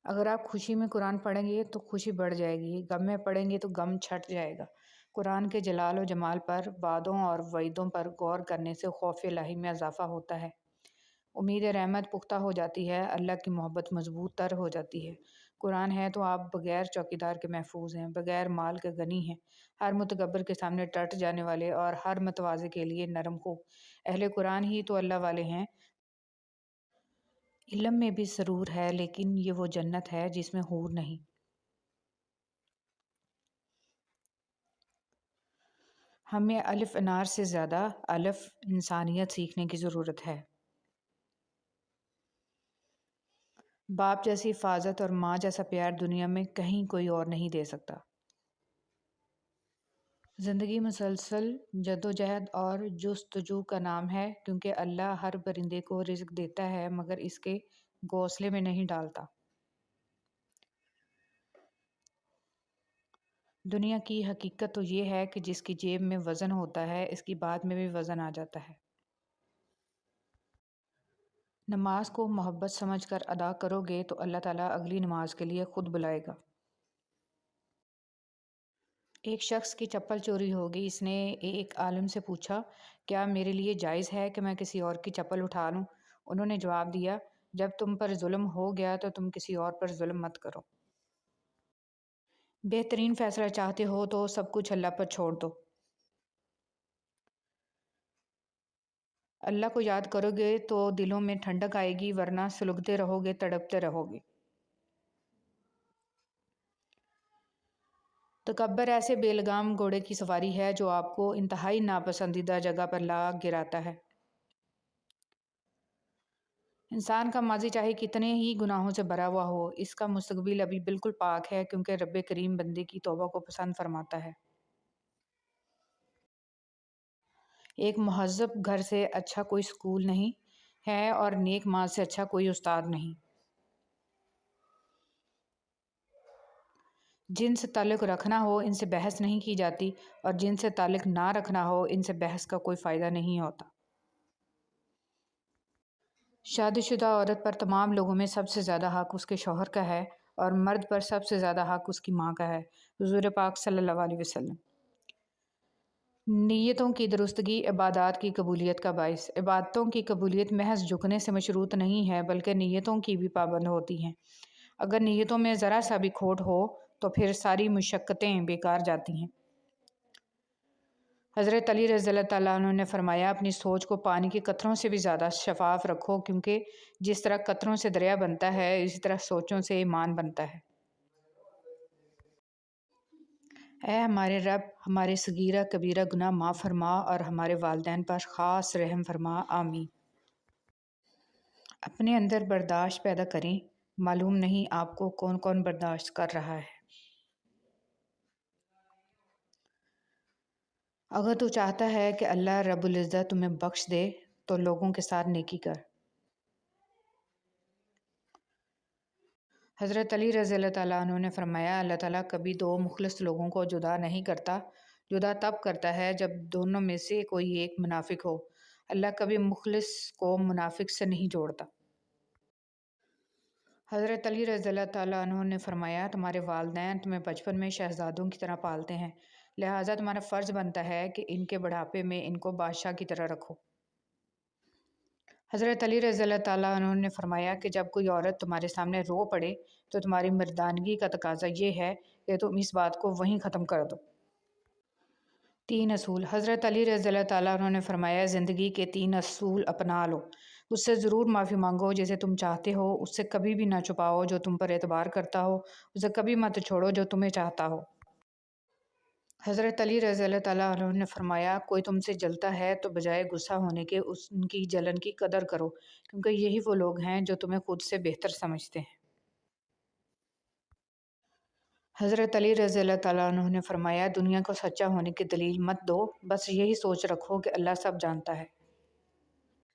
اگر آپ خوشی میں قرآن پڑھیں گے تو خوشی بڑھ جائے گی، غم میں پڑھیں گے تو غم چھٹ جائے گا۔ قرآن کے جلال و جمال پر، وعدوں اور وعیدوں پر غور کرنے سے خوف الہی میں اضافہ ہوتا ہے، امید رحمت پختہ ہو جاتی ہے، اللہ کی محبت مضبوط تر ہو جاتی ہے۔ قرآن ہے تو آپ بغیر چوکیدار کے محفوظ ہیں، بغیر مال کے غنی ہیں، ہر متکبر کے سامنے ڈٹ جانے والے اور ہر متواضع کے لیے نرم خو۔ اہل قرآن ہی تو اللہ والے ہیں۔ علم میں بھی سرور ہے، لیکن یہ وہ جنت ہے جس میں حور نہیں۔ ہمیں الف انار سے زیادہ الف انسانیت سیکھنے کی ضرورت ہے۔ باپ جیسی حفاظت اور ماں جیسا پیار دنیا میں کہیں کوئی اور نہیں دے سکتا۔ زندگی مسلسل جدوجہد اور جستجو کا نام ہے، کیونکہ اللہ ہر پرندے کو رزق دیتا ہے مگر اس کے گھونسلے میں نہیں ڈالتا۔ دنیا کی حقیقت تو یہ ہے کہ جس کی جیب میں وزن ہوتا ہے اس کی بات میں بھی وزن آ جاتا ہے۔ نماز کو محبت سمجھ کر ادا کرو گے تو اللہ تعالیٰ اگلی نماز کے لیے خود بلائے گا۔ ایک شخص کی چپل چوری ہو گئی۔ اس نے ایک عالم سے پوچھا، کیا میرے لیے جائز ہے کہ میں کسی اور کی چپل اٹھا لوں؟ انہوں نے جواب دیا، جب تم پر ظلم ہو گیا تو تم کسی اور پر ظلم مت کرو۔ بہترین فیصلہ چاہتے ہو تو سب کچھ اللہ پر چھوڑ دو۔ اللہ کو یاد کرو گے تو دلوں میں ٹھنڈک آئے گی، ورنہ سلگتے رہو گے، تڑپتے رہو گے۔ تکبر ایسے بے لگام گھوڑے کی سواری ہے جو آپ کو انتہائی ناپسندیدہ جگہ پر لا گراتا ہے۔ انسان کا ماضی چاہے کتنے ہی گناہوں سے بھرا ہوا ہو، اس کا مستقبل ابھی بالکل پاک ہے، کیونکہ رب کریم بندے کی توبہ کو پسند فرماتا ہے۔ ایک مہذب گھر سے اچھا کوئی سکول نہیں ہے اور نیک ماں سے اچھا کوئی استاد نہیں۔ جن سے تعلق رکھنا ہو ان سے بحث نہیں کی جاتی، اور جن سے تعلق نہ رکھنا ہو ان سے بحث کا کوئی فائدہ نہیں ہوتا۔ شادی شدہ عورت پر تمام لوگوں میں سب سے زیادہ حق اس کے شوہر کا ہے، اور مرد پر سب سے زیادہ حق اس کی ماں کا ہے۔ حضور پاک صلی اللہ علیہ وسلم۔ نیتوں کی درستگی عبادات کی قبولیت کا باعث۔ عبادتوں کی قبولیت محض جھکنے سے مشروط نہیں ہے، بلکہ نیتوں کی بھی پابند ہوتی ہیں۔ اگر نیتوں میں ذرا سا بھی کھوٹ ہو تو پھر ساری مشقتیں بیکار جاتی ہیں۔ حضرت علی رضی اللہ تعالیٰ عنہ نے فرمایا، اپنی سوچ کو پانی کے قطروں سے بھی زیادہ شفاف رکھو، کیونکہ جس طرح قطروں سے دریا بنتا ہے اسی طرح سوچوں سے ایمان بنتا ہے۔ اے ہمارے رب، ہمارے صغیرہ کبیرہ گناہ معاف فرما اور ہمارے والدین پر خاص رحم فرما، آمین۔ اپنے اندر برداشت پیدا کریں، معلوم نہیں آپ کو کون کون برداشت کر رہا ہے۔ اگر تو چاہتا ہے کہ اللہ رب العزت تمہیں بخش دے تو لوگوں کے ساتھ نیکی کر۔ حضرت علی رضی اللہ تعالیٰ عنہ نے فرمایا، اللہ تعالیٰ کبھی دو مخلص لوگوں کو جدا نہیں کرتا، جدا تب کرتا ہے جب دونوں میں سے کوئی ایک منافق ہو۔ اللہ کبھی مخلص کو منافق سے نہیں جوڑتا۔ حضرت علی رضی اللہ تعالیٰ عنہ نے فرمایا، تمہارے والدین تمہیں بچپن میں شہزادوں کی طرح پالتے ہیں، لہٰذا تمہارا فرض بنتا ہے کہ ان کے بڑھاپے میں ان کو بادشاہ کی طرح رکھو۔ حضرت علی رضی اللہ تعالیٰ عنہ نے فرمایا کہ جب کوئی عورت تمہارے سامنے رو پڑے تو تمہاری مردانگی کا تقاضا یہ ہے کہ تم اس بات کو وہیں ختم کر دو۔ 3 اصول۔ حضرت علی رضی اللہ تعالیٰ عنہ نے فرمایا، زندگی کے 3 اصول اپنا لو، اس سے ضرور معافی مانگو جسے تم چاہتے ہو، اس سے کبھی بھی نہ چھپاؤ جو تم پر اعتبار کرتا ہو، اسے کبھی مت چھوڑو جو تمہیں چاہتا ہو۔ حضرت علی رضی اللہ تعالیٰ عنہ نے فرمایا، کوئی تم سے جلتا ہے تو بجائے غصہ ہونے کے ان کی جلن کی قدر کرو، کیونکہ یہی وہ لوگ ہیں جو تمہیں خود سے بہتر سمجھتے ہیں۔ حضرت علی رضی اللہ تعالیٰ عنہ نے فرمایا، دنیا کو سچا ہونے کی دلیل مت دو، بس یہی سوچ رکھو کہ اللہ سب جانتا ہے۔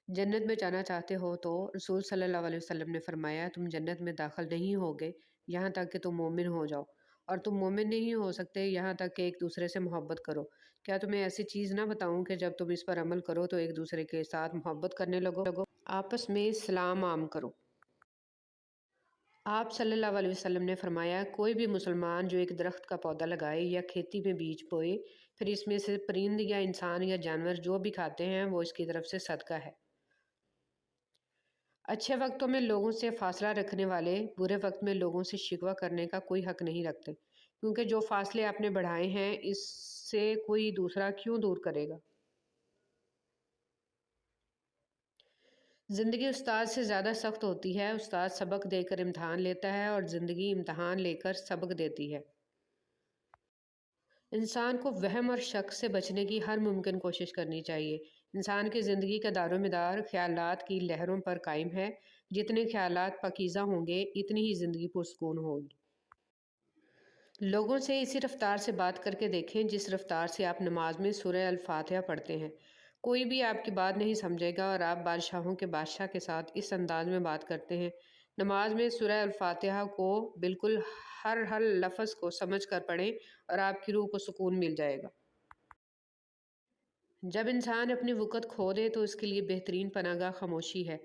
جنت میں جانا چاہتے ہو تو رسول صلی اللہ علیہ وسلم نے فرمایا، تم جنت میں داخل نہیں ہوگے یہاں تک کہ تم مومن ہو جاؤ، اور تم مومن نہیں ہو سکتے یہاں تک کہ ایک دوسرے سے محبت کرو۔ کیا تمہیں ایسی چیز نہ بتاؤں کہ جب تم اس پر عمل کرو تو ایک دوسرے کے ساتھ محبت کرنے لگو، آپس میں سلام عام کرو۔ آپ صلی اللہ علیہ وسلم نے فرمایا، کوئی بھی مسلمان جو ایک درخت کا پودا لگائے یا کھیتی میں بیج بوئے، پھر اس میں سے پرند یا انسان یا جانور جو بھی کھاتے ہیں وہ اس کی طرف سے صدقہ ہے۔ اچھے وقتوں میں لوگوں سے فاصلہ رکھنے والے برے وقت میں لوگوں سے شکوہ کرنے کا کوئی حق نہیں رکھتے، کیونکہ جو فاصلے آپ نے بڑھائے ہیں اس سے کوئی دوسرا کیوں دور کرے گا۔ زندگی استاد سے زیادہ سخت ہوتی ہے، استاد سبق دے کر امتحان لیتا ہے اور زندگی امتحان لے کر سبق دیتی ہے۔ انسان کو وہم اور شک سے بچنے کی ہر ممکن کوشش کرنی چاہیے۔ انسان کی زندگی کا دار و مدار خیالات کی لہروں پر قائم ہے، جتنے خیالات پاکیزہ ہوں گے اتنی ہی زندگی پرسکون ہوگی۔ لوگوں سے اسی رفتار سے بات کر کے دیکھیں جس رفتار سے آپ نماز میں سورہ الفاتحہ پڑھتے ہیں۔ کوئی بھی آپ کی بات نہیں سمجھے گا، اور آپ بادشاہوں کے بادشاہ کے ساتھ اس انداز میں بات کرتے ہیں۔ نماز میں سورہ الفاتحہ کو بالکل ہر لفظ کو سمجھ کر پڑھیں اور آپ کی روح کو سکون مل جائے گا۔ جب انسان اپنی وقت کھو دے تو اس کے لیے بہترین پناہ گاہ خاموشی ہے۔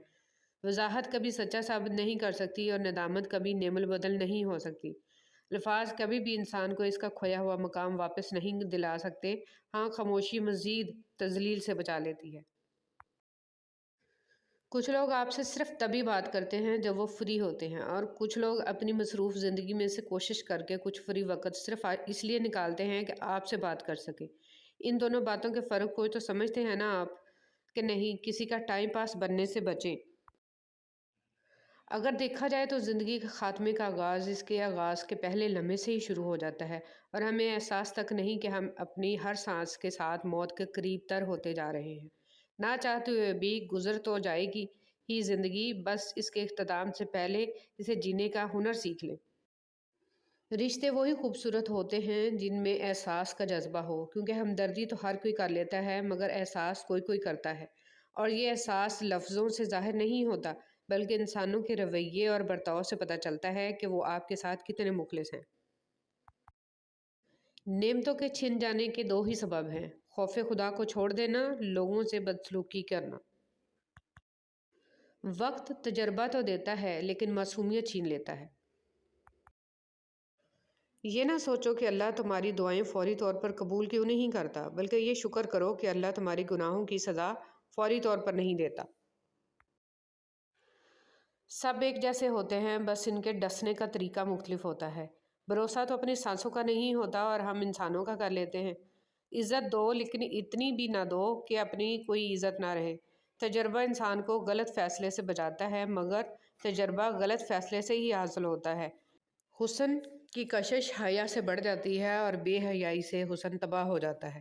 وضاحت کبھی سچا ثابت نہیں کر سکتی اور ندامت کبھی نعم البدل نہیں ہو سکتی۔ الفاظ کبھی بھی انسان کو اس کا کھویا ہوا مقام واپس نہیں دلا سکتے، ہاں خاموشی مزید تذلیل سے بچا لیتی ہے۔ کچھ لوگ آپ سے صرف تبھی بات کرتے ہیں جب وہ فری ہوتے ہیں، اور کچھ لوگ اپنی مصروف زندگی میں سے کوشش کر کے کچھ فری وقت صرف اس لیے نکالتے ہیں کہ آپ سے بات کر سکیں۔ ان دونوں باتوں کے فرق کو تو سمجھتے ہیں نا آپ، کہ نہیں؟ کسی کا ٹائم پاس بننے سے بچیں۔ اگر دیکھا جائے تو زندگی کے خاتمے کا آغاز اس کے آغاز کے پہلے لمحے سے ہی شروع ہو جاتا ہے، اور ہمیں احساس تک نہیں کہ ہم اپنی ہر سانس کے ساتھ موت کے قریب تر ہوتے جا رہے ہیں۔ نہ چاہتے ہوئے بھی گزر تو جائے گی ہی زندگی، بس اس کے اختتام سے پہلے اسے جینے کا ہنر سیکھ لیں۔ رشتے وہی خوبصورت ہوتے ہیں جن میں احساس کا جذبہ ہو، کیونکہ ہمدردی تو ہر کوئی کر لیتا ہے مگر احساس کوئی کوئی کرتا ہے، اور یہ احساس لفظوں سے ظاہر نہیں ہوتا، بلکہ انسانوں کے رویے اور برتاؤ سے پتہ چلتا ہے کہ وہ آپ کے ساتھ کتنے مخلص ہیں۔ نعمتوں کے چھن جانے کے دو ہی سبب ہیں: خوف خدا کو چھوڑ دینا، لوگوں سے بدسلوکی کرنا۔ وقت تجربہ تو دیتا ہے لیکن معصومیت چھین لیتا ہے۔ یہ نہ سوچو کہ اللہ تمہاری دعائیں فوری طور پر قبول کیوں نہیں کرتا، بلکہ یہ شکر کرو کہ اللہ تمہارے گناہوں کی سزا فوری طور پر نہیں دیتا۔ سب ایک جیسے ہوتے ہیں، بس ان کے ڈسنے کا طریقہ مختلف ہوتا ہے۔ بھروسہ تو اپنی سانسوں کا نہیں ہوتا اور ہم انسانوں کا کر لیتے ہیں۔ عزت دو لیکن اتنی بھی نہ دو کہ اپنی کوئی عزت نہ رہے۔ تجربہ انسان کو غلط فیصلے سے بچاتا ہے، مگر تجربہ غلط فیصلے سے ہی حاصل ہوتا ہے۔ حسن کی کشش حیا سے بڑھ جاتی ہے اور بے حیائی سے حسن تباہ ہو جاتا ہے۔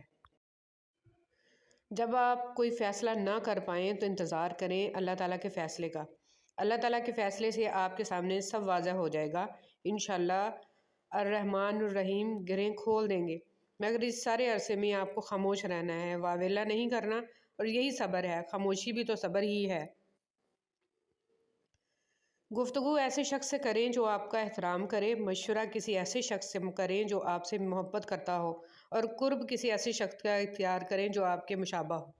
جب آپ کوئی فیصلہ نہ کر پائیں تو انتظار کریں اللہ تعالیٰ کے فیصلے کا۔ اللہ تعالیٰ کے فیصلے سے آپ کے سامنے سب واضح ہو جائے گا۔ انشاءاللہ الرحمن الرحیم گرہیں کھول دیں گے، مگر اس سارے عرصے میں آپ کو خاموش رہنا ہے، واویلا نہیں کرنا، اور یہی صبر ہے۔ خاموشی بھی تو صبر ہی ہے۔ گفتگو ایسے شخص سے کریں جو آپ کا احترام کرے، مشورہ کسی ایسے شخص سے کریں جو آپ سے محبت کرتا ہو، اور قرب کسی ایسے شخص کا اختیار کریں جو آپ کے مشابہ ہو۔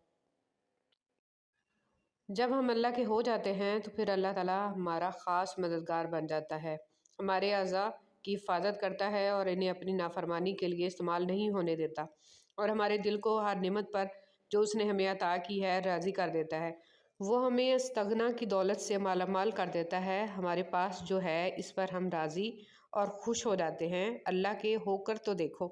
جب ہم اللہ کے ہو جاتے ہیں تو پھر اللہ تعالیٰ ہمارا خاص مددگار بن جاتا ہے، ہمارے اعضاء کی حفاظت کرتا ہے اور انہیں اپنی نافرمانی کے لیے استعمال نہیں ہونے دیتا، اور ہمارے دل کو ہر نعمت پر جو اس نے ہمیں عطا کی ہے راضی کر دیتا ہے۔ وہ ہمیں استغنا کی دولت سے مالا مال کر دیتا ہے۔ ہمارے پاس جو ہے اس پر ہم راضی اور خوش ہو جاتے ہیں۔ اللہ کے ہو کر تو دیکھو۔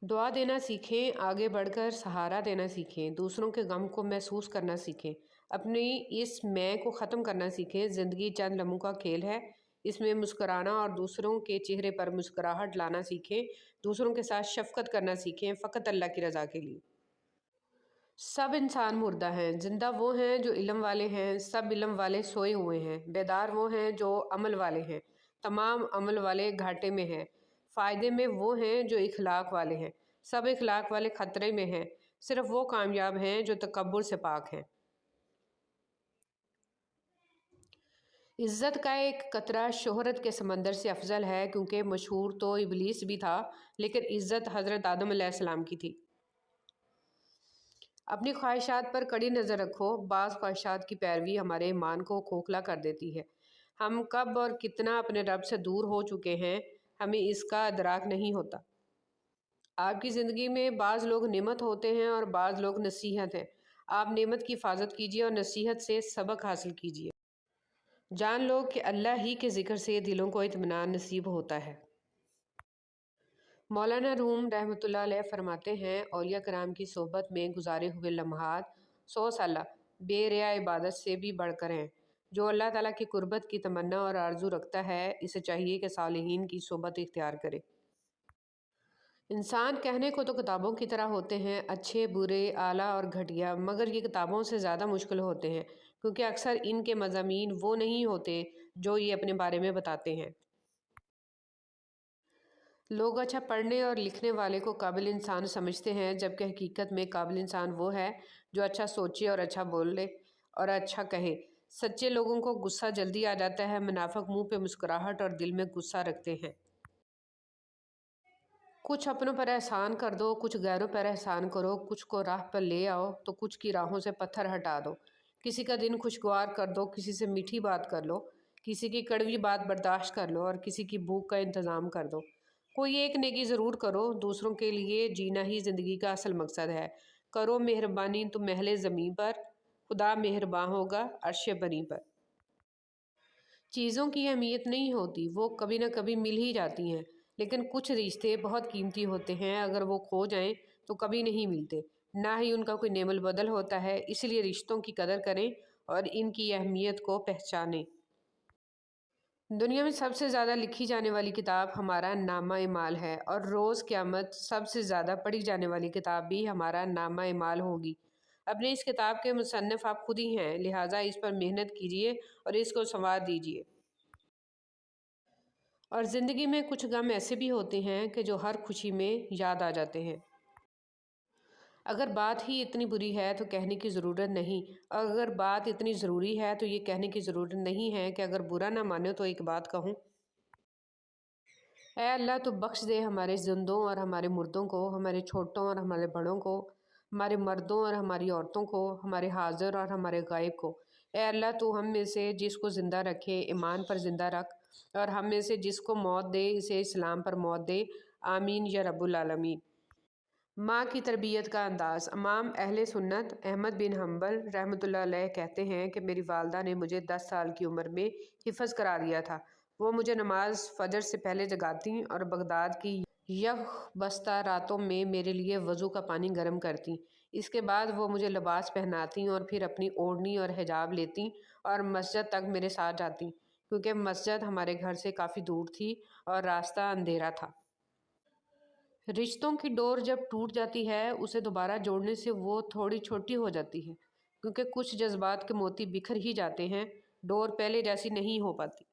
دعا دینا سیکھیں، آگے بڑھ کر سہارا دینا سیکھیں، دوسروں کے غم کو محسوس کرنا سیکھیں، اپنی اس میں کو ختم کرنا سیکھیں۔ زندگی چند لمحوں کا کھیل ہے، اس میں مسکرانا اور دوسروں کے چہرے پر مسکراہٹ لانا سیکھیں، دوسروں کے ساتھ شفقت کرنا سیکھیں، فقط اللہ کی رضا کے لیے۔ سب انسان مردہ ہیں، زندہ وہ ہیں جو علم والے ہیں، سب علم والے سوئے ہوئے ہیں، بیدار وہ ہیں جو عمل والے ہیں، تمام عمل والے گھاٹے میں ہیں، فائدے میں وہ ہیں جو اخلاق والے ہیں، سب اخلاق والے خطرے میں ہیں، صرف وہ کامیاب ہیں جو تکبر سے پاک ہیں۔ عزت کا ایک قطرہ شہرت کے سمندر سے افضل ہے، کیونکہ مشہور تو ابلیس بھی تھا لیکن عزت حضرت آدم علیہ السلام کی تھی۔ اپنی خواہشات پر کڑی نظر رکھو، بعض خواہشات کی پیروی ہمارے ایمان کو کھوکھلا کر دیتی ہے۔ ہم کب اور کتنا اپنے رب سے دور ہو چکے ہیں، ہمیں اس کا ادراک نہیں ہوتا۔ آپ کی زندگی میں بعض لوگ نعمت ہوتے ہیں اور بعض لوگ نصیحت ہیں۔ آپ نعمت کی حفاظت کیجیے اور نصیحت سے سبق حاصل کیجیے۔ جان لو کہ اللہ ہی کے ذکر سے دلوں کو اطمینان نصیب ہوتا ہے۔ مولانا روم رحمۃ اللہ علیہ فرماتے ہیں، اولیاء کرام کی صحبت میں گزارے ہوئے لمحات 100 سالہ بے ریا عبادت سے بھی بڑھ کر ہیں۔ جو اللہ تعالیٰ کی قربت کی تمنا اور آرزو رکھتا ہے، اسے چاہیے کہ صالحین کی صحبت اختیار کرے۔ انسان کہنے کو تو کتابوں کی طرح ہوتے ہیں، اچھے، برے، اعلیٰ اور گھٹیا، مگر یہ کتابوں سے زیادہ مشکل ہوتے ہیں، کیونکہ اکثر ان کے مضامین وہ نہیں ہوتے جو یہ اپنے بارے میں بتاتے ہیں۔ لوگ اچھا پڑھنے اور لکھنے والے کو قابل انسان سمجھتے ہیں، جبکہ حقیقت میں قابل انسان وہ ہے جو اچھا سوچے اور اچھا بولے اور اچھا کہے۔ سچے لوگوں کو غصہ جلدی آ جاتا ہے، منافق منہ پہ مسکراہٹ اور دل میں غصہ رکھتے ہیں۔ کچھ اپنوں پر احسان کر دو، کچھ غیروں پر احسان کرو، کچھ کو راہ پر لے آؤ تو کچھ کی راہوں سے پتھر ہٹا دو۔ کسی کا دن خوشگوار کر دو، کسی سے میٹھی بات کر لو، کسی کی کڑوی بات برداشت کر لو اور کسی کی بھوک کا انتظام کر دو۔ کوئی ایک نیکی ضرور کرو، دوسروں کے لیے جینا ہی زندگی کا اصل مقصد ہے۔ کرو مہربانی تم اہل زمین پر، خدا مہرباں ہوگا عرش بری پر۔ چیزوں کی اہمیت نہیں ہوتی، وہ کبھی نہ کبھی مل ہی جاتی ہیں، لیکن کچھ رشتے بہت قیمتی ہوتے ہیں، اگر وہ کھو جائیں تو کبھی نہیں ملتے، نہ ہی ان کا کوئی نعم البدل ہوتا ہے۔ اس لیے رشتوں کی قدر کریں اور ان کی اہمیت کو پہچانیں۔ دنیا میں سب سے زیادہ لکھی جانے والی کتاب ہمارا نامہ اعمال ہے، اور روز قیامت سب سے زیادہ پڑھی جانے والی کتاب بھی ہمارا نامہ اعمال ہوگی۔ اپنے اس کتاب کے مصنف آپ خود ہی ہیں، لہٰذا اس پر محنت کیجیے اور اس کو سنوار دیجیے۔ اور زندگی میں کچھ غم ایسے بھی ہوتے ہیں کہ جو ہر خوشی میں یاد آ جاتے ہیں۔ اگر بات ہی اتنی بری ہے تو کہنے کی ضرورت نہیں، اگر بات اتنی ضروری ہے تو یہ کہنے کی ضرورت نہیں ہے کہ اگر برا نہ مانے تو ایک بات کہوں۔ اے اللہ تو بخش دے ہمارے زندوں اور ہمارے مردوں کو، ہمارے چھوٹوں اور ہمارے بڑوں کو، ہمارے مردوں اور ہماری عورتوں کو، ہمارے حاضر اور ہمارے غائب کو۔ اے اللہ تو ہم میں سے جس کو زندہ رکھے ایمان پر زندہ رکھ، اور ہم میں سے جس کو موت دے اسے اسلام پر موت دے، آمین یا رب العالمین۔ ماں کی تربیت کا انداز۔ امام اہل سنت احمد بن حنبل رحمۃ اللہ علیہ کہتے ہیں کہ میری والدہ نے مجھے 10 سال کی عمر میں حفظ کرا دیا تھا۔ وہ مجھے نماز فجر سے پہلے جگاتیں اور بغداد کی یخ بستہ راتوں میں میرے لیے وضو کا پانی گرم کرتیں۔ اس کے بعد وہ مجھے لباس پہناتیں اور پھر اپنی اوڑھنی اور حجاب لیتیں اور مسجد تک میرے ساتھ جاتیں، کیونکہ مسجد ہمارے گھر سے کافی دور تھی اور راستہ اندھیرا تھا۔ رشتوں کی ڈور جب ٹوٹ جاتی ہے اسے دوبارہ جوڑنے سے وہ تھوڑی چھوٹی ہو جاتی ہے، کیونکہ کچھ جذبات کے موتی بکھر ہی جاتے ہیں، ڈور پہلے جیسی نہیں ہو پاتی۔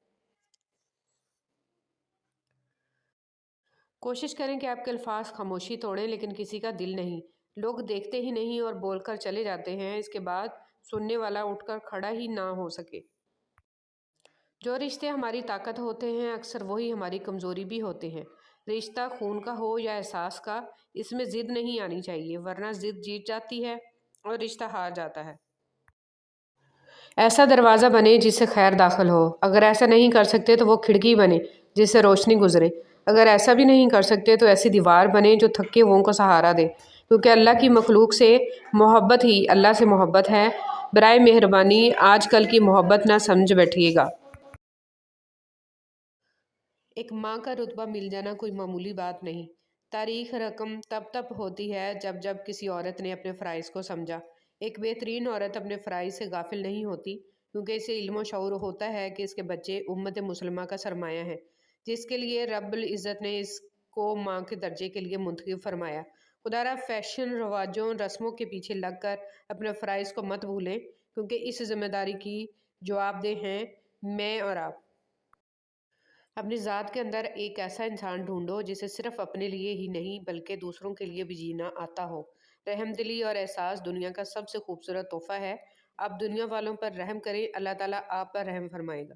کوشش کریں کہ آپ کے الفاظ خاموشی توڑیں لیکن کسی کا دل نہیں۔ لوگ دیکھتے ہی نہیں اور بول کر چلے جاتے ہیں، اس کے بعد سننے والا اٹھ کر کھڑا ہی نہ ہو سکے۔ جو رشتے ہماری طاقت ہوتے ہیں اکثر وہی ہماری کمزوری بھی ہوتے ہیں۔ رشتہ خون کا ہو یا احساس کا، اس میں ضد نہیں آنی چاہیے، ورنہ ضد جیت جاتی ہے اور رشتہ ہار جاتا ہے۔ ایسا دروازہ بنے جس سے خیر داخل ہو، اگر ایسا نہیں کر سکتے تو وہ کھڑکی بنے جس سے روشنی گزرے، اگر ایسا بھی نہیں کر سکتے تو ایسی دیوار بنے جو تھکے ہوئوں کو سہارا دے، کیونکہ اللہ کی مخلوق سے محبت ہی اللہ سے محبت ہے۔ برائے مہربانی آج کل کی محبت نہ سمجھ بیٹھیے گا۔ ایک ماں کا رتبہ مل جانا کوئی معمولی بات نہیں۔ تاریخ رقم تب ہوتی ہے جب کسی عورت نے اپنے فرائض کو سمجھا۔ ایک بہترین عورت اپنے فرائض سے غافل نہیں ہوتی، کیونکہ اسے علم و شعور ہوتا ہے کہ اس کے بچے امت مسلمہ کا سرمایہ ہیں، جس کے لیے رب العزت نے اس کو ماں کے درجے کے لیے منتخب فرمایا۔ خدا را فیشن، رواجوں، رسموں کے پیچھے لگ کر اپنے فرائض کو مت بھولیں، کیونکہ اس ذمہ داری کی جواب دہ ہیں میں اور آپ۔ اپنی ذات کے اندر ایک ایسا انسان ڈھونڈو جسے صرف اپنے لیے ہی نہیں بلکہ دوسروں کے لیے بھی جینا آتا ہو۔ رحم دلی اور احساس دنیا کا سب سے خوبصورت تحفہ ہے۔ آپ دنیا والوں پر رحم کریں، اللہ تعالیٰ آپ پر رحم فرمائے گا۔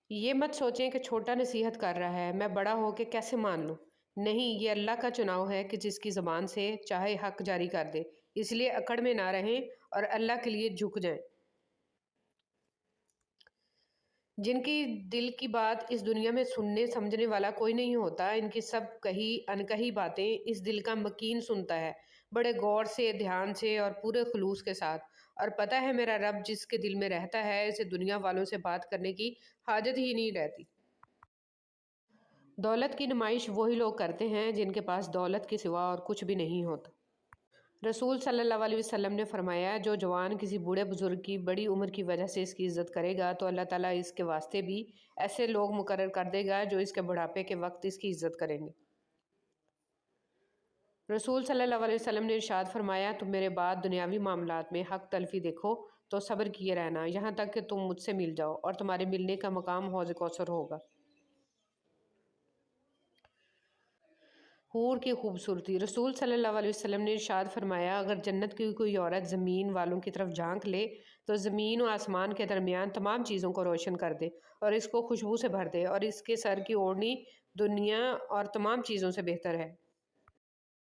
یہ مت سوچیں کہ چھوٹا نصیحت کر رہا ہے، میں بڑا ہو کے کیسے مان لوں۔ نہیں، یہ اللہ کا چناؤ ہے کہ جس کی زبان سے چاہے حق جاری کر دے، اس لیے اکڑ میں نہ رہیں اور اللہ کے لیے جھک جائیں۔ جن کی دل کی بات اس دنیا میں سننے سمجھنے والا کوئی نہیں ہوتا، ان کی سب کہی انکہی باتیں اس دل کا مکین سنتا ہے، بڑے غور سے، دھیان سے اور پورے خلوص کے ساتھ، اور پتہ ہے میرا رب جس کے دل میں رہتا ہے اسے دنیا والوں سے بات کرنے کی حاجت ہی نہیں رہتی۔ دولت کی نمائش وہی لوگ کرتے ہیں جن کے پاس دولت کے سوا اور کچھ بھی نہیں ہوتا۔ رسول صلی اللہ علیہ وسلم نے فرمایا، جو جوان کسی بوڑھے بزرگ کی بڑی عمر کی وجہ سے اس کی عزت کرے گا تو اللہ تعالیٰ اس کے واسطے بھی ایسے لوگ مقرر کر دے گا جو اس کے بڑھاپے کے وقت اس کی عزت کریں گے۔ رسول صلی اللہ علیہ وسلم نے ارشاد فرمایا، تم میرے بعد دنیاوی معاملات میں حق تلفی دیکھو تو صبر کیے رہنا یہاں تک کہ تم مجھ سے مل جاؤ، اور تمہارے ملنے کا مقام حوض کوثر ہوگا۔ حور کی خوبصورتی۔ رسول صلی اللہ علیہ وسلم نے ارشاد فرمایا، اگر جنت کی کوئی عورت زمین والوں کی طرف جھانک لے تو زمین و آسمان کے درمیان تمام چیزوں کو روشن کر دے اور اس کو خوشبو سے بھر دے، اور اس کے سر کی اوڑھنی دنیا اور تمام چیزوں سے بہتر ہے۔